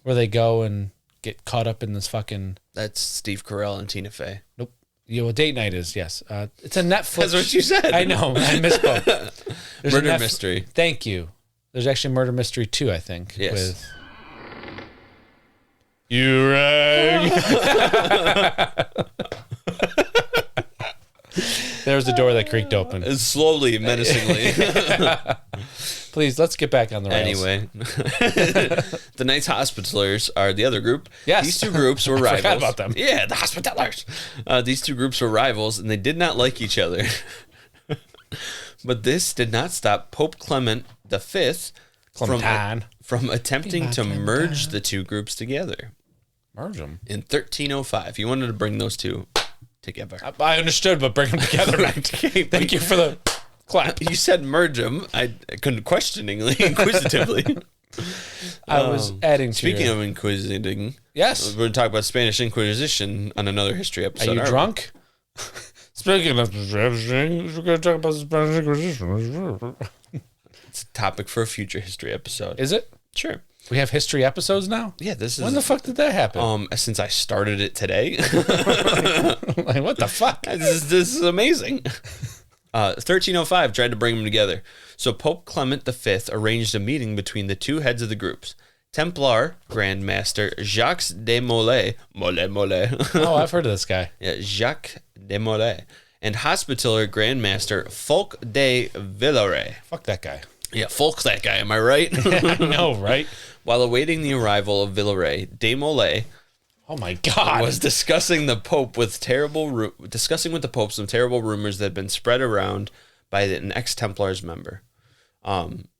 where they go and get caught up in this fucking. That's Steve Carell and Tina Fey. Nope. Yeah, well, date night is yes. It's a Netflix. That's what you said. I know. I misspoke. There's a Murder Mystery. Thank you. There's actually Murder Mystery 2, I think. Yes. With you rang. There was a door that creaked open. It's slowly, menacingly. Please, let's get back on the rails. Anyway, the Knights Hospitallers are the other group. Yes. These two groups were rivals. Forgot about them. Yeah, the Hospitallers. These two groups were rivals, and they did not like each other. But this did not stop Pope Clement V from attempting to merge the two groups together. Merge them? In 1305. He wanted to bring those two together. I understood, but bring them together. Thank you for the clap. You said merge them. I couldn't questioningly, inquisitively. I was adding to Speaking your... of inquisiting, Yes. we're going to talk about Spanish Inquisition on another history episode. Are you drunk? Speaking of we're going to talk about the Spanish Inquisition. It's a topic for a future history episode. Is it? Sure. We have history episodes now? Yeah, this is... When the fuck did that happen? Since I started it today. Like, what the fuck? This is amazing. 1305 tried to bring them together. So Pope Clement V arranged a meeting between the two heads of the groups. Templar Grand Master Jacques de Molay. Oh, I've heard of this guy. Yeah, Jacques de Molay. And Hospitaller Grand Master Folk de Villeray. Fuck that guy. Yeah, Folk that guy, am I right? I know, right? While awaiting the arrival of Villeray, de Molay Oh my God! was discussing with the Pope some terrible rumors that had been spread around by an ex-Templars member.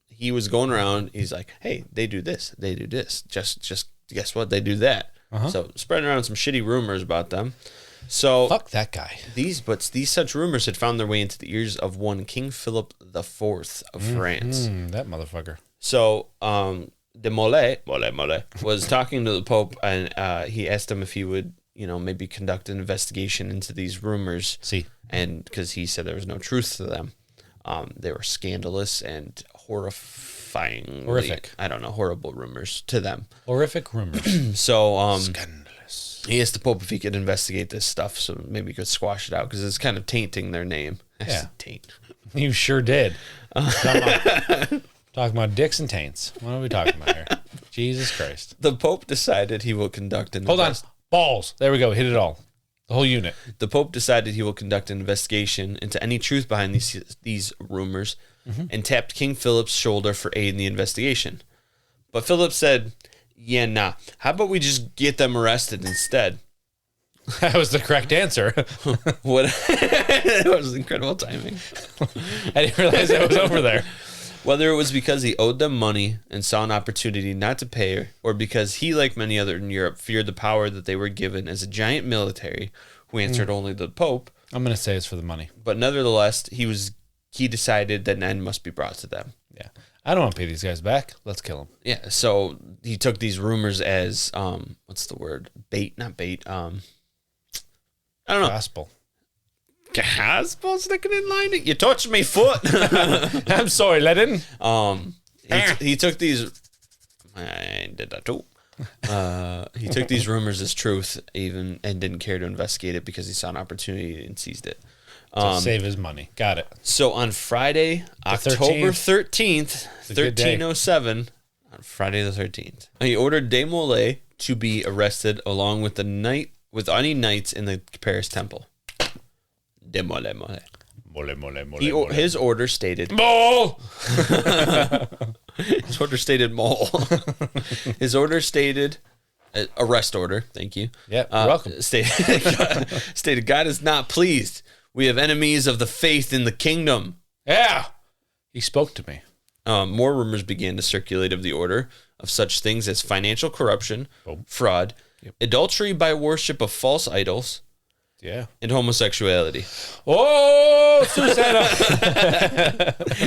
He was going around. He's like, "Hey, they do this. They do this. Just guess what? They do that." So spreading around some shitty rumors about them. So Fuck that guy. These such rumors had found their way into the ears of one King Philip IV of France. That motherfucker. So, de Molay was talking to the Pope, and he asked him if he would, maybe conduct an investigation into these rumors. See. And because he said there was no truth to them. They were scandalous and horrifying. Horrific. I don't know, horrible rumors to them. Horrific rumors. So, Scandalous. he asked the Pope if he could investigate this stuff, so maybe he could squash it out, because it's kind of tainting their name. Yeah. Taint. You sure did. Talking about dicks and taints. What are we talking about here? Jesus Christ. The Pope decided he will conduct an Hold on. Balls. There we go. Hit it all. The whole unit. The Pope decided he will conduct an investigation into any truth behind these rumors, and tapped King Philip's shoulder for aid in the investigation. But Philip said, "Yeah, nah. How about we just get them arrested instead?" That was the correct answer. What? It was incredible timing. I didn't realize I was over there. Whether it was because he owed them money and saw an opportunity not to pay, or because he, like many others in Europe, feared the power that they were given as a giant military who answered only the Pope. I'm going to say it's for the money. But nevertheless, he decided that an end must be brought to them. Yeah. I don't want to pay these guys back. Let's kill them. Yeah, so he took these rumors as, what's the word? Bait, not bait. I don't know. Gospel. Gospel sticking in line? You touched me foot. I'm sorry, Ledin. He took these. I did that too. He took these rumors as truth, and didn't care to investigate it because he saw an opportunity and seized it. To save his money. Got it. So on Friday, October 13th, 1307, on Friday the 13th, he ordered de Molay to be arrested along with any knights in the Paris temple. De Molay. Mole, mole, mole, His order stated... Mole! His order stated mole. His order stated... arrest order, thank you. Yeah, you're welcome. Stated, God is not pleased. We have enemies of the faith in the kingdom. Yeah. He spoke to me. More rumors began to circulate of the order of such things as financial corruption, fraud, adultery by worship of false idols, and homosexuality. Oh, Susanna!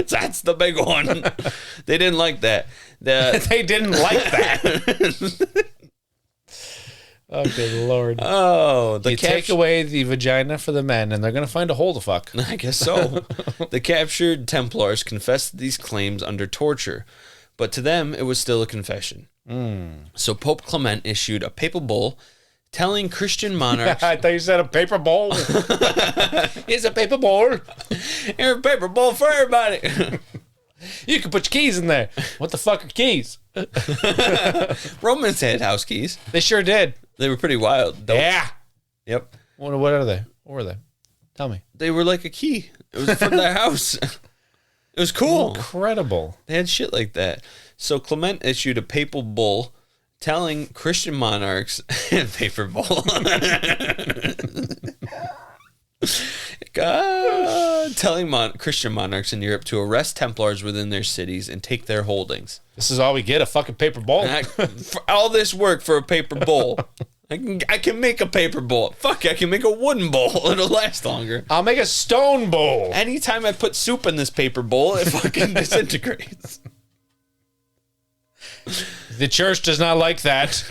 That's the big one. They didn't like that. They didn't like that. Oh, good Lord. Oh, you take away the vagina for the men, and they're going to find a hole to fuck. I guess so. The captured Templars confessed these claims under torture, but to them, it was still a confession. So Pope Clement issued a papal bull telling Christian monarchs... I thought you said a paper bowl. Here's a paper bowl. Here's a paper bowl for everybody. You can put your keys in there. What the fuck are keys? Romans had house keys. They sure did. They were pretty wild. Yeah. Yep. What are they? What were they? Tell me. They were like a key. It was from their house. It was cool. Incredible. They had shit like that. So Clement issued a papal bull telling Christian monarchs... paper bull. Telling Christian monarchs in Europe to arrest Templars within their cities and take their holdings. This is all we get, a fucking paper bowl. For all this work for a paper bowl. I can make a paper bowl. Fuck, I can make a wooden bowl. It'll last longer. I'll make a stone bowl. Anytime I put soup in this paper bowl, it fucking disintegrates. The church does not like that.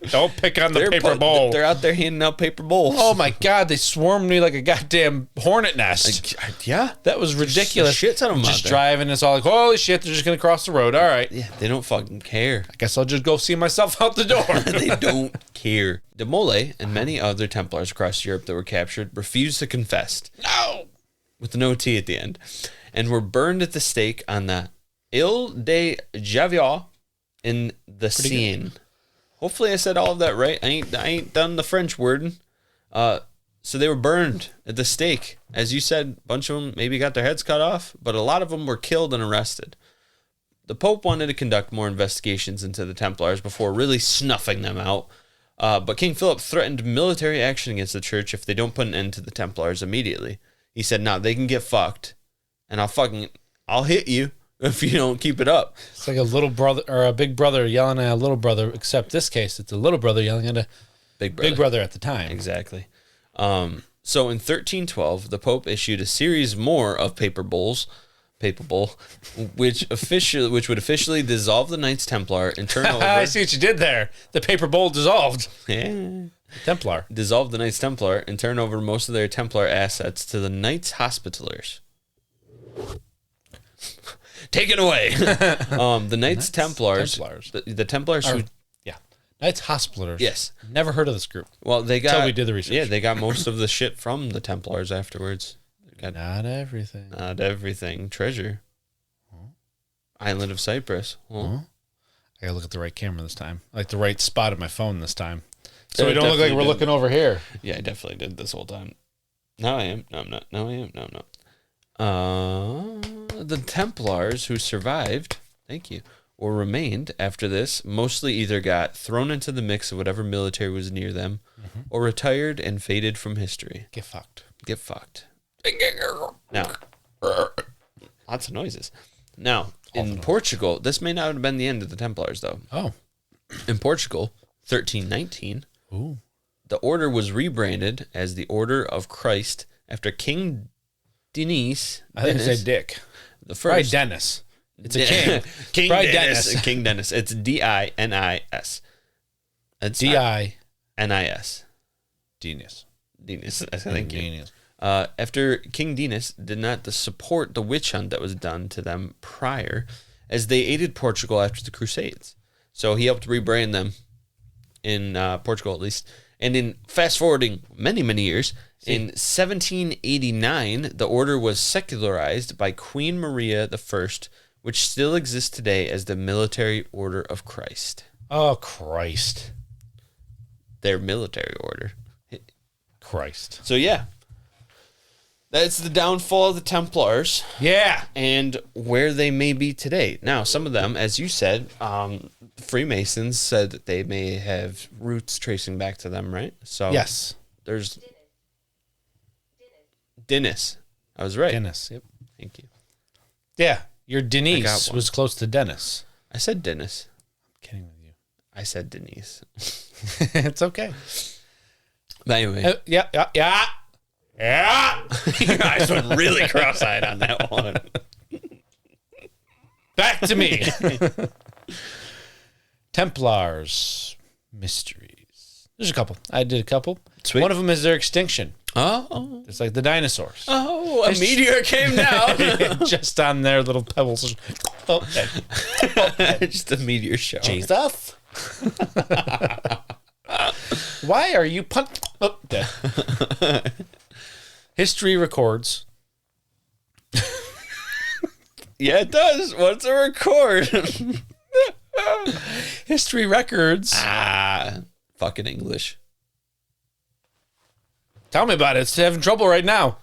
Don't pick on the paper bowl. They're out there handing out paper bowls. Oh my God, they swarmed me like a goddamn hornet nest. Yeah. That was ridiculous. A shit ton of them just out there. driving, it's all like, holy shit, they're just going to cross the road. All right. Yeah, they don't fucking care. I guess I'll just go see myself out the door. They don't care. De Mole and many other Templars across Europe that were captured refused to confess. No. With no T at the end. And were burned at the stake on the Ile de Javier in the Seine. Hopefully I said all of that right. I ain't done the French wording. So they were burned at the stake. As you said, a bunch of them maybe got their heads cut off, but a lot of them were killed and arrested. The Pope wanted to conduct more investigations into the Templars before really snuffing them out. But King Philip threatened military action against the church if they don't put an end to the Templars immediately. He said, "No, they can get fucked, and I'll hit you if you don't keep it up." It's like a little brother or a big brother yelling at a little brother, except this case, it's a little brother yelling at a big brother at the time. Exactly. So in 1312, the Pope issued a series more of papal bulls, which would officially dissolve the Knights Templar and turn over. I see what you did there. The paper bowl dissolved. Yeah. Templar. Dissolve the Knights Templar and turn over most of their Templar assets to the Knights Hospitallers. Take it away. The Knights Templars. The Templars who... Yeah. Knights Hospitallers. Yes. Never heard of this group. Well, they got... Until we did the research. Yeah, they got most of the shit from the Templars afterwards. Not everything. Not everything. Treasure. Island of Cyprus. I gotta look at the right camera this time. Like the right spot of my phone this time. So we don't look like we're looking over here. Yeah, I definitely did this whole time. Now I am. No, I'm not. No, I am. No, I'm not. The Templars who survived, thank you, or remained after this, mostly either got thrown into the mix of whatever military was near them, or retired and faded from history. Get fucked. Get fucked. Now, lots of noises. Now, in Portugal, this may not have been the end of the Templars, though. Oh. In Portugal, 1319, Ooh. the order was rebranded as the Order of Christ after King Demise. I think it said Dick. The first. Probably Dennis. It's a king. King Probably Dennis. King Dennis. It's D-I-N-I-S. It's D-I-N-I-S. Genius. Denis. Thank you. Genius. After King Denis did not support the witch hunt that was done to them prior, as they aided Portugal after the Crusades. So he helped rebrand them in Portugal, at least. And in fast forwarding many, many years, in 1789, the order was secularized by Queen Maria I, which still exists today as the Military Order of Christ. Oh, Christ. Their military order. Christ. So, yeah. That's the downfall of the Templars. Yeah. And where they may be today. Now, some of them, as you said, Freemasons said that they may have roots tracing back to them, right? So Yes. there's Dennis. I was right. Dennis. Yep. Thank you. Yeah. Your I Denise got one. was close to Dennis. I said Dennis. I'm kidding with you. I said Denise. It's okay. But anyway, Yeah. your eyes went really cross-eyed on that one. Back to me. Templars mysteries. There's a couple. I did a couple. Sweet. One of them is their extinction. Oh, It's like the dinosaurs. a meteor came down. Just on their little pebbles. Oh, dead. Just a meteor shower. Jesus. Why are you Oh, dead. History records. Yeah, it does. What's a record? History records. Fucking English. Tell me about it. It's having trouble right now.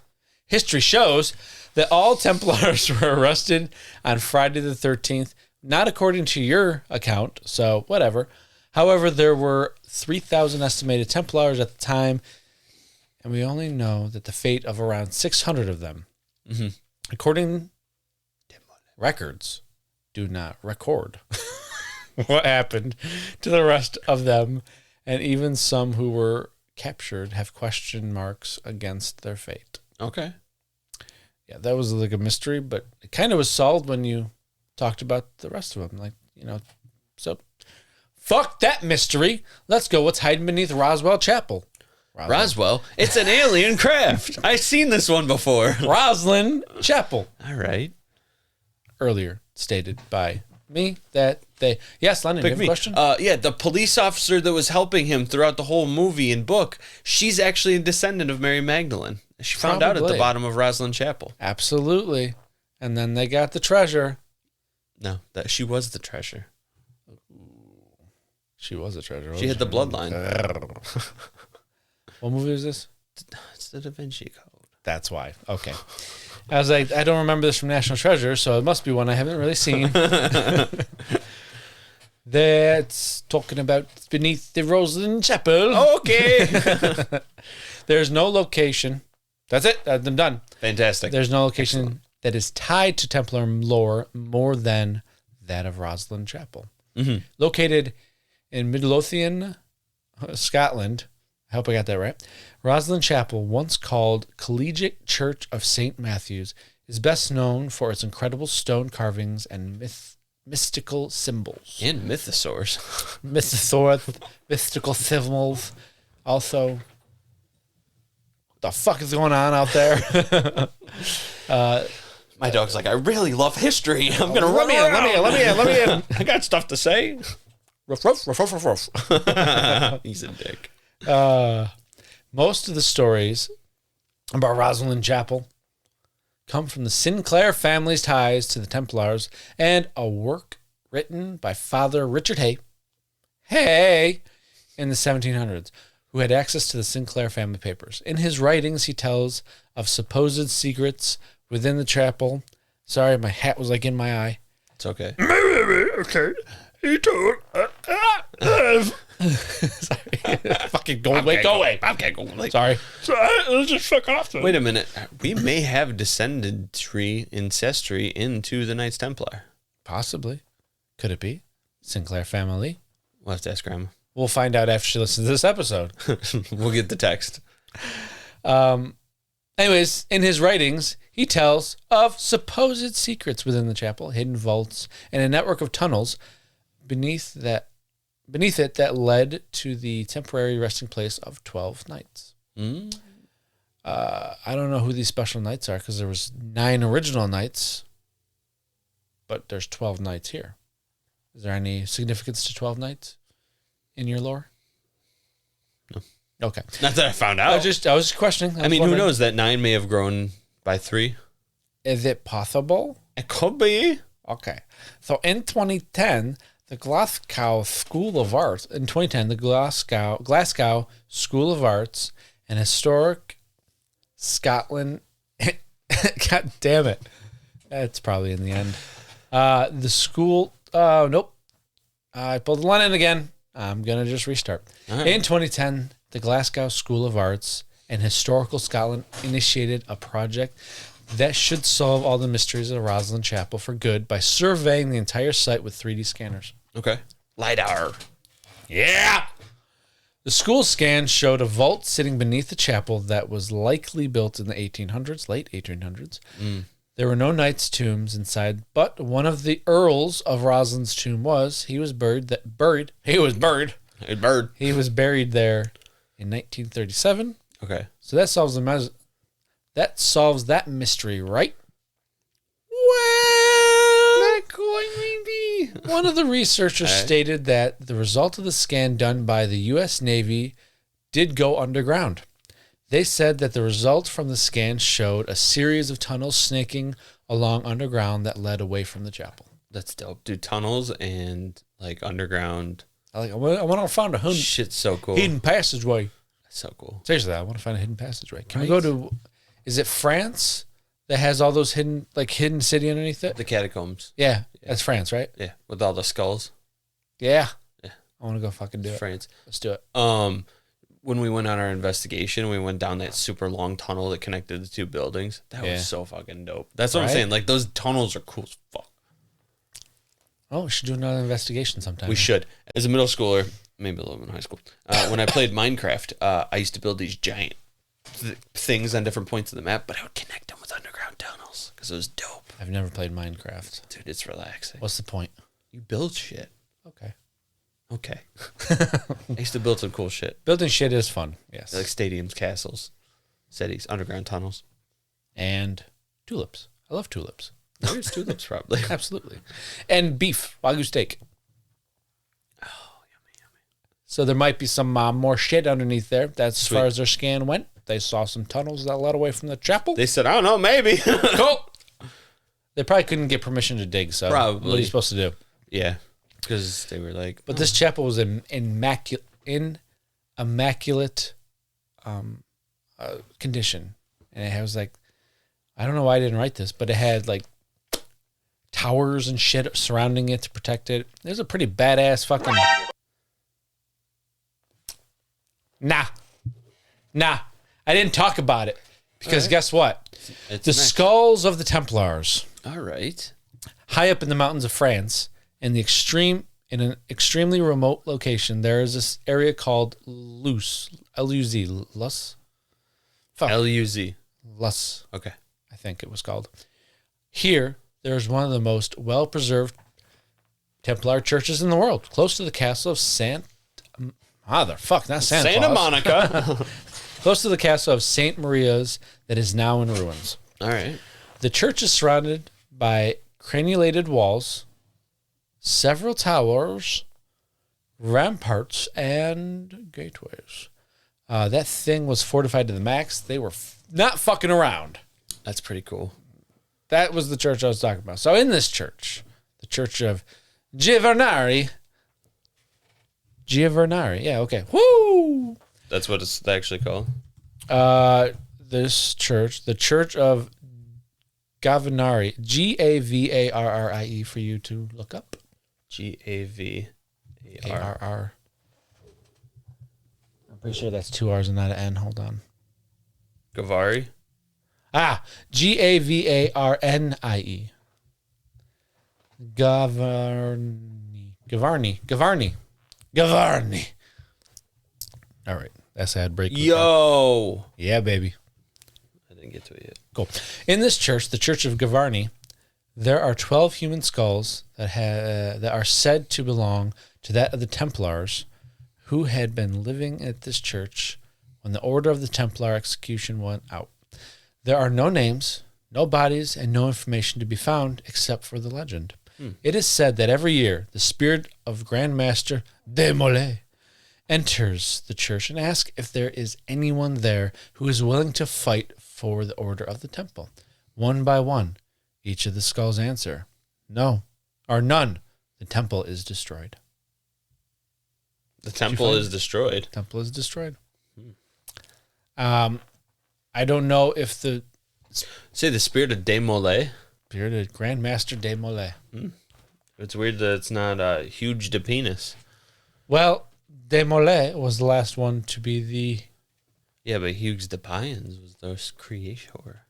History shows that all Templars were arrested on Friday the 13th, not according to your account, so whatever. However, there were 3,000 estimated Templars at the time, and we only know that the fate of around 600 of them, according to records, do not record what happened to the rest of them, and even some who were captured have question marks against their fate. Okay. Yeah, that was like a mystery, but it kind of was solved when you talked about the rest of them. Like, so fuck that mystery. Let's go. What's hiding beneath Roswell Chapel? Roswell? It's an alien craft. I've seen this one before. Rosslyn Chapel. All right. Earlier stated by me that they... Yes, Lennon, you have a question? Yeah, the police officer that was helping him throughout the whole movie and book, she's actually a descendant of Mary Magdalene. She found out at the Probably. bottom of Rosslyn Chapel. Absolutely. And then they got the treasure. No, that she was the treasure. She was a treasure. She had the bloodline. What movie is this? It's the Da Vinci Code. That's why. Okay. I was like, I don't remember this from National Treasure, so it must be one I haven't really seen. That's talking about beneath the Rosslyn Chapel. Okay. There's no location. That's it. I'm done. Fantastic. There's no location that is tied to Templar lore more than that of Rosslyn Chapel. Mm-hmm. Located in Midlothian, Scotland. I hope I got that right. Rosslyn Chapel, once called Collegiate Church of St. Matthew's, is best known for its incredible stone carvings and mystical symbols. And mythosaurs. Mystical symbols. Also, what the fuck is going on out there? My dog's like, I really love history. I'm going to Let run me in, let me in. I got stuff to say. Ruff, ruff, ruff, ruff, ruff. He's a dick. Most of the stories about Rosslyn Chapel come from the Sinclair family's ties to the Templars and a work written by Father Richard Hay in the 1700s, who had access to the Sinclair family papers. In his writings, he tells of supposed secrets within the chapel. Sorry, my hat was like in my eye. It's okay. Okay. He told. Sorry. Fucking go away. Go away. Okay, go away. Sorry. It'll just fuck off. Wait a minute. We may have ancestry into the Knights Templar. Possibly. Could it be? Sinclair family? We'll have to ask Grandma. We'll find out after she listens to this episode. We'll get the text. Anyways, in his writings, he tells of supposed secrets within the chapel, hidden vaults, and a network of tunnels beneath it that led to the temporary resting place of 12 knights. I don't know who these special knights are because there was 9 original knights, but there's 12 knights here. Is there any significance to 12 knights in your lore? No. Okay. Not that I found out. I was just questioning. I mean, who knows? That 9 may have grown by 3. Is it possible? It could be. Okay. So in 2010, the Glasgow School of Arts, Glasgow School of Arts and Historic Scotland God damn it. That's probably in the end. The school. Nope. I pulled the line in again. I'm going to just restart. Right. In 2010, the Glasgow School of Arts and Historical Scotland initiated a project that should solve all the mysteries of Rosslyn Chapel for good by surveying the entire site with 3D scanners. Okay. LiDAR. Yeah. The school scan showed a vault sitting beneath the chapel that was likely built in the 1800s, late 1800s. There were no knights' tombs inside, but one of the earls of Roslyn's tomb was. He was buried there in 1937. Okay. So that solves that mystery, right? Well, not quite maybe. One of the researchers stated that the result of the scan done by the U.S. Navy did go underground. They said that the result from the scan showed a series of tunnels snaking along underground that led away from the chapel. That's dope. Dude, tunnels and like underground. I want to find a shit's so cool. Hidden passageway. That's so cool. Seriously, I want to find a hidden passageway. Can we go to, is it France that has all those hidden city underneath it? The catacombs. Yeah, that's France, right? Yeah, with all the skulls. Yeah. I want to go fucking do it. France. Let's do it. When we went on our investigation, we went down that super long tunnel that connected the two buildings. That was so fucking dope. That's what I'm saying. Like, those tunnels are cool as fuck. Oh, we should do another investigation sometime. We should. As a middle schooler, maybe a little bit in high school, when I played Minecraft, I used to build these giant things on different points of the map, but I would connect them with underground tunnels because it was dope. I've never played Minecraft. Dude, it's relaxing. What's the point? You build shit. Okay. I used to build some cool shit. Building shit is fun, yes. Like stadiums, castles, cities, underground tunnels. And tulips. I love tulips. There's tulips, probably. Absolutely. And beef, Wagyu steak. Oh, yummy. So there might be some more shit underneath there. That's Sweet. As far as their scan went. They saw some tunnels that led away from the chapel. They said, I don't know, maybe. Cool. They probably couldn't get permission to dig, so probably. What are you supposed to do? Yeah. Because they were like... But this chapel was in immaculate condition. And it was like... I don't know why I didn't write this, but it had like towers and shit surrounding it to protect it. It was a pretty badass fucking... Nah. I didn't talk about it. Because guess what? It's the skulls of the Templars. All right. High up in the mountains of France... In an extremely remote location, there is this area called L-U-Z. Okay. I think it was called. Here, there is one of the most well-preserved Templar churches in the world, close to the castle of Santa Monica. Close to the castle of St. Maria's that is now in ruins. All right. The church is surrounded by crenulated walls, several towers, ramparts, and gateways. That thing was fortified to the max. They were not fucking around. That's pretty cool. That was the church I was talking about. So in this church, the church of Giovernari. Yeah, okay. Woo! That's what it's actually called? This church, the church of Gavarni, Gavarrie for you to look up. Gavarr. I'm pretty sure that's 2 R's and not an N. Hold on. Gavarri? Gavarnie. Gavarni. All right. That's a ad break. Yo. Yeah, baby. I didn't get to it yet. Cool. In this church, the Church of Gavarni, there are 12 human skulls that are said to belong to that of the Templars who had been living at this church when the order of the Templar execution went out. There are no names, no bodies, and no information to be found except for the legend. It is said that every year the spirit of Grand Master Demolay enters the church and asks if there is anyone there who is willing to fight for the order of the temple. One by one, each of the skulls answer, no, or none. The temple is destroyed. The temple is destroyed. Temple is destroyed. I don't know if the Say the spirit of Demolay. Bearded Grandmaster de Molay. It's weird that it's not huge de penis. Well, de Molay was the last one to be the... Yeah, but Hughes de Pions was the creator.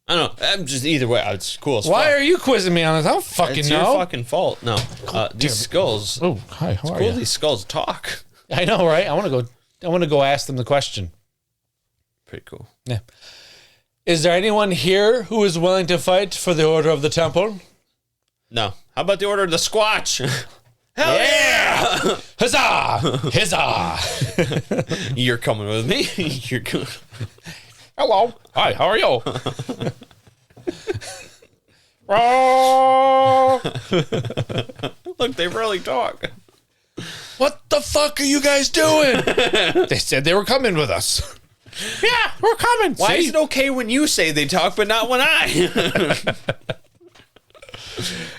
I don't know. I'm just either way. It's cool as Why fuck. are you quizzing me on this? I don't fucking It's know. your fucking fault. No. These skulls. Oh, hi. How are Cool, you? these skulls talk. I know, right? I want to go ask them the question. Pretty cool. Yeah. Is there anyone here who is willing to fight for the Order of the Temple? No. How about the Order of the Squatch? Hell yeah! Huzzah! Huzzah! You're coming with me. You're good. Hello. Hi, how are you? Look, they really talk. What the fuck are you guys doing? They said they were coming with us. Yeah, we're coming. Why See? is it okay when you say they talk, but not when I?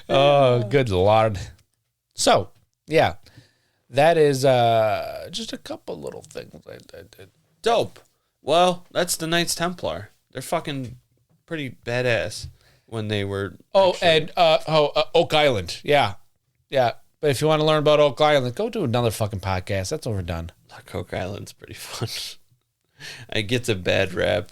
Oh, good Lord. So, yeah, that is just a couple little things I did. Dope. Well, that's the Knights Templar. They're fucking pretty badass when they were. Oh, and Oak Island. Yeah. Yeah. But if you want to learn about Oak Island, go to another fucking podcast. That's overdone. Oak Island's pretty fun. It gets a bad rap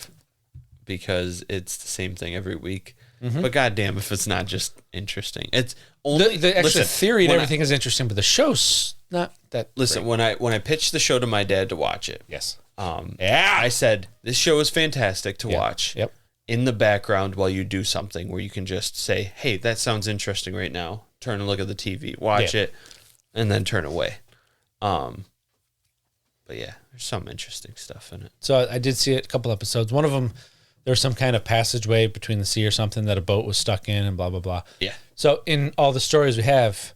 because it's the same thing every week. Mm-hmm. But goddamn, if it's not just interesting, it's only The actual listen, theory and when everything is interesting, but the show's not that. Listen, great. when I pitched the show to my dad to watch it, Yes. I said this show is fantastic to watch. Yep. In the background while you do something where you can just say, "Hey, that sounds interesting right now." Turn and look at the TV, watch it, and then turn away. But yeah, there's some interesting stuff in it. So I did see it a couple episodes. One of them, there was some kind of passageway between the sea or something that a boat was stuck in and blah, blah, blah. Yeah. So in all the stories we have,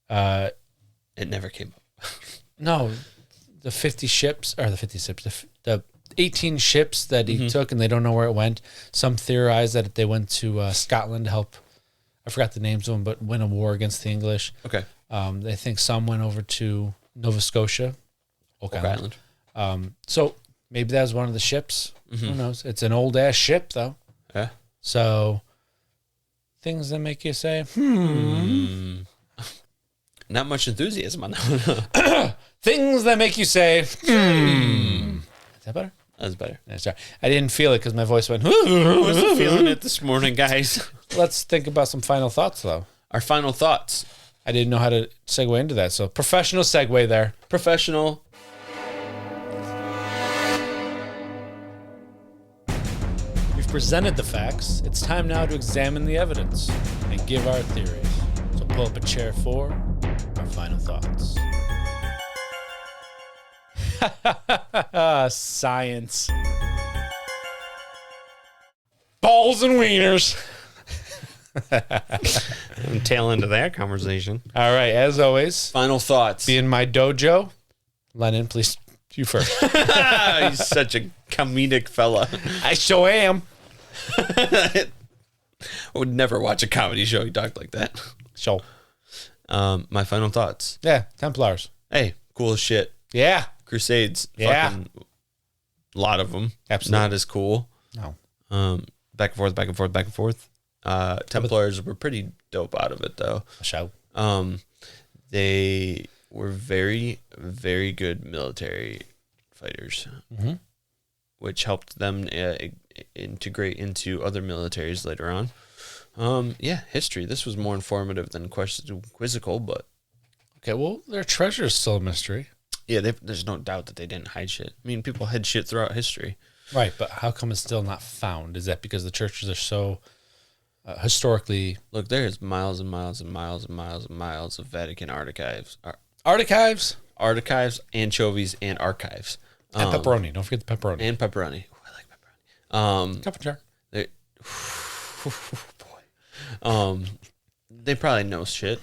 It never came up. no, the 50 ships, or the 50 ships, the 18 ships that he took and they don't know where it went. Some theorize that they went to Scotland to help, I forgot the names of them, but win a war against the English. Okay. They think some went over to Nova Scotia, Oak Island. So maybe that was one of the ships. Who knows? It's an old ass ship though. Yeah. So things that make you say, Not much enthusiasm on that one. things that make you say, Is that better? That's better. Yeah, sorry. I didn't feel it because my voice went, I wasn't feeling it this morning, guys. Let's think about some final thoughts though. Our final thoughts. I didn't know how to segue into that. So professional segue there. Professional. We've presented the facts. It's time now to examine the evidence and give our theories. So pull up a chair for our final thoughts. Science. Balls and wieners. I'm tail into that conversation. All right, as always, Final thoughts. be in my dojo. Lennon, please, you first. He's such a comedic fella. I sure am. I would never watch a comedy show he talked like that. So, My final thoughts. yeah, Templars. Hey, cool as shit. Yeah. Crusades. Yeah. Fucking lot of them. Absolutely. Not as cool. No. Back and forth, back and forth, back and forth. Templars were pretty dope out of it, though. A show. They were very, very good military fighters, which helped them integrate into other militaries later on. Yeah, history. This was more informative than quizzical, but Okay, well, their treasure is still a mystery. yeah, there's no doubt that they didn't hide shit. I mean, people hid shit throughout history. Right, but how come it's still not found? Is that because the churches are so historically... Look, there's miles and miles and miles and miles and miles of Vatican archives. Archives? Archives, anchovies, and archives. And pepperoni. Don't forget the pepperoni. And pepperoni. Ooh, I like pepperoni. Cup and jar. They, boy. They probably know shit.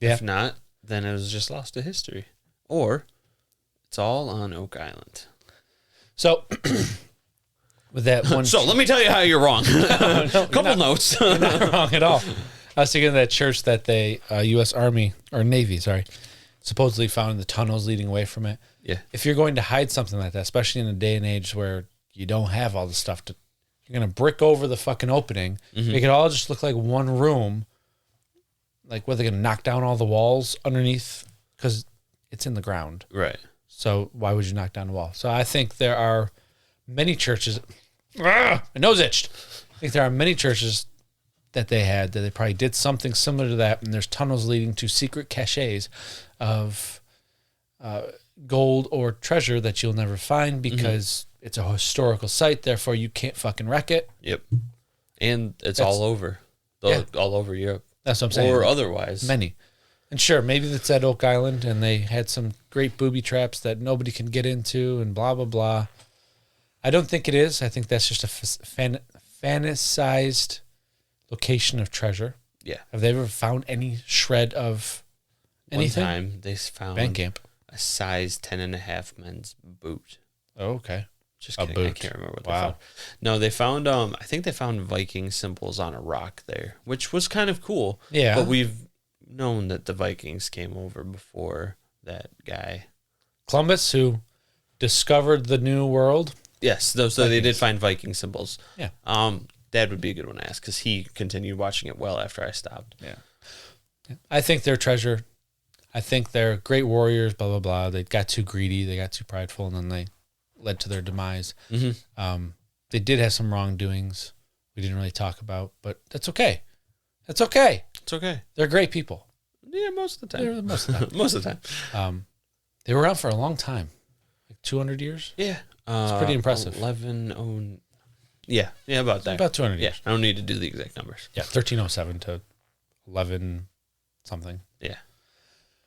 Yeah. If not, then it was just lost to history. Or it's all on Oak Island. So, with that one... So let me tell you how you're wrong. Couple notes. You're not wrong at all. I was thinking of that church that they, U.S. Army, or Navy, sorry, supposedly found in the tunnels leading away from it. Yeah. If you're going to hide something like that, especially in a day and age where you don't have all the stuff to You're going to brick over the fucking opening. Make it all just look like one room. Like, what, they're going to knock down all the walls underneath? Because it's in the ground. Right. So why would you knock down the wall? So I think there are many churches. My nose itched. I think there are many churches that they probably did something similar to that, and there's tunnels leading to secret caches of gold or treasure that you'll never find because it's a historical site, therefore you can't fucking wreck it. Yep. And it's all over. All over Europe. That's what I'm saying. Or otherwise. Many. And sure, maybe it's at Oak Island and they had some great booby traps that nobody can get into and blah, blah, blah. I don't think it is. I think that's just a fantasized location of treasure. Yeah. Have they ever found any shred of anything? One time they found Band camp. a size 10.5 men's boot. Oh, okay. Just A kidding. I boot. can't remember what Wow. they found. No, they found I think they found Viking symbols on a rock there, which was kind of cool. Yeah. But we've known that the Vikings came over before that guy. Columbus, who discovered the new world. Yes, so they did find Viking symbols. Yeah. Dad would be a good one to ask because he continued watching it well after I stopped. Yeah. I think they're treasure. I think they're great warriors, blah, blah, blah. They got too greedy. They got too prideful, and then they led to their demise. They did have some wrongdoings we didn't really talk about, but that's okay. That's okay. It's okay. They're great people. Yeah, most of the time. They're most of the time. Most of the time. They were around for a long time, like 200 years. Yeah. It's pretty impressive. 11. Yeah, about that. About 200 Yeah, years. I don't need to do the exact numbers. Yeah, 1307 to 11 something. Yeah.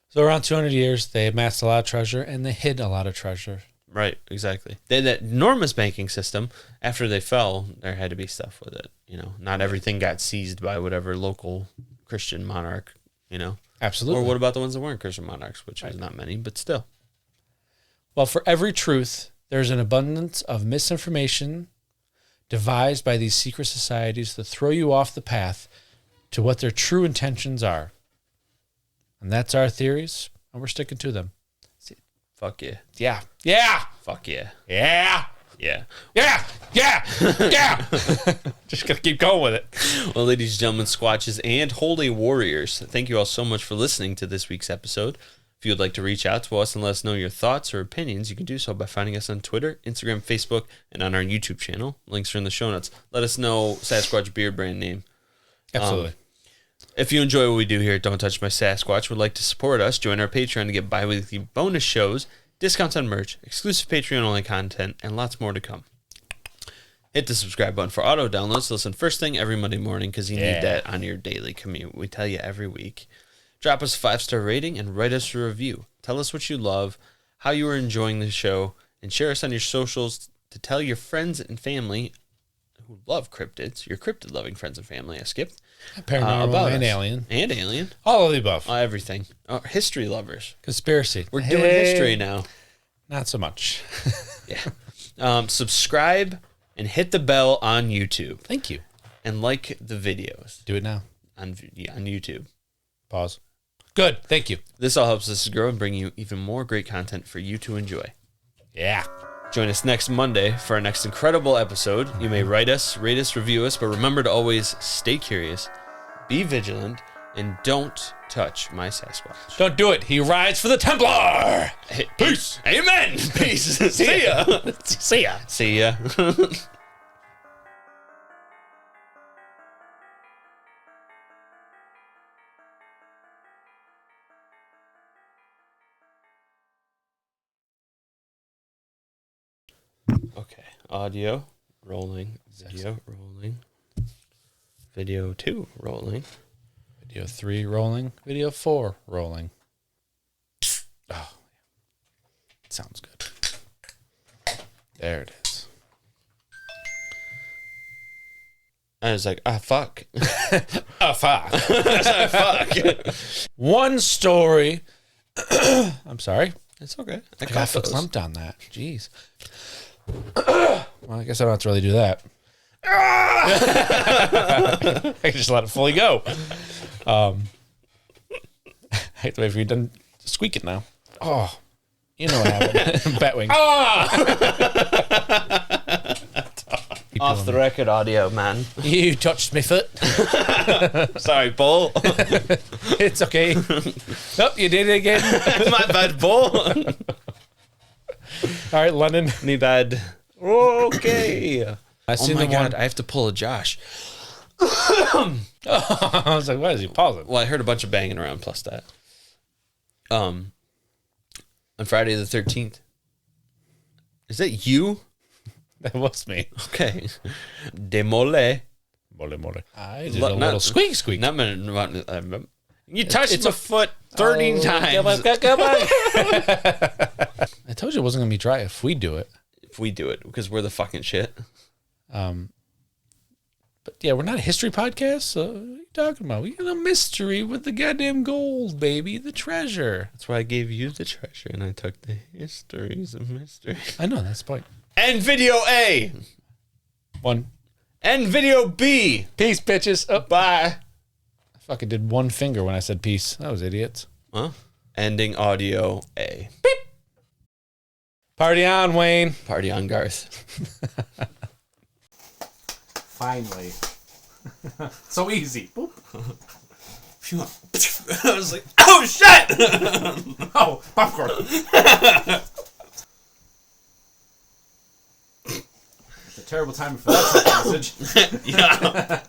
So around 200 years, they amassed a lot of treasure, and they hid a lot of treasure. Right, exactly. They had that enormous banking system. After they fell, there had to be stuff with it. You know, not everything got seized by whatever local Christian monarch, you know. Absolutely. Or what about the ones that weren't Christian monarchs, which is not many, but still. Well, for every truth, there's an abundance of misinformation devised by these secret societies to throw you off the path to what their true intentions are. And that's our theories, and we're sticking to them. Fuck yeah. Yeah. Yeah. Fuck yeah. Yeah. Yeah. Yeah. Yeah. Yeah. Just going to keep going with it. Well, ladies and gentlemen, Squatches and Holy Warriors, thank you all so much for listening to this week's episode. If you'd like to reach out to us and let us know your thoughts or opinions, you can do so by finding us on Twitter, Instagram, Facebook, and on our YouTube channel. Links are in the show notes. Let us know Sasquatch beer brand name. Absolutely. If you enjoy what we do here at Don't Touch My Sasquatch, would like to support us, join our Patreon to get bi-weekly bonus shows, discounts on merch, exclusive Patreon-only content, and lots more to come. Hit the subscribe button for auto downloads to listen first thing every Monday morning because you need that on your daily commute. We tell you every week. Drop us a 5-star rating and write us a review. Tell us what you love, how you are enjoying the show, and share us on your socials to tell your friends and family who love cryptids, your cryptid-loving friends and family, I skipped, Paranormal about and us. alien. And alien. All of the above. Everything. History lovers. Conspiracy. We're doing history now. Not so much. Yeah. Subscribe and hit the bell on YouTube. Thank you. And like the videos Do it now. on YouTube. Pause. Good. Thank you. This all helps us to grow and bring you even more great content for you to enjoy. Yeah. Join us next Monday for our next incredible episode. You may write us, rate us, review us, but remember to always stay curious, be vigilant, and don't touch my Sasquatch. Don't do it. He rides for the Templar. Peace. Amen. Peace. See ya. See ya. See ya. Okay. Audio rolling. Video rolling. Video 2 rolling. Video 3 rolling. Video 4 rolling. Oh, sounds good. There it is. I was like, fuck. Oh, fuck. Fuck. One story. I'm sorry. It's okay. I got verklempt on that. Jeez. Well, I guess I don't have to really do that. I can just let it fully go. I have to wait for you done squeaking now. Oh, you know what happened. Batwing. Off the record audio, man. You touched my foot. Sorry, Paul. It's okay. Oh, you did it again. My bad, Paul. All right, London. Me bad. Okay. Oh my God, I have to pull a Josh. I was like, why is he pausing? Well, I heard a bunch of banging around plus that. On Friday the 13th. Is that you? That was me. Okay. Demole. Mole. I did a little squeak. You touched my foot 13 times. Come on. I told you it wasn't going to be dry if we do it. If we do it, because we're the fucking shit. But yeah, we're not a history podcast, so what are you talking about? We got a mystery with the goddamn gold, baby. The treasure. That's why I gave you the treasure, and I took the histories of mystery. I know, that's the point. And video A. 1. And video B. Peace, bitches. Oh, Bye. I fucking did one finger when I said peace. That was idiots. Huh? Ending audio A. Beep. Party on, Wayne. Party on, Garth. Finally. So easy. Boop. I was like, oh, shit! Oh, popcorn. It's a terrible time for that message. Yeah.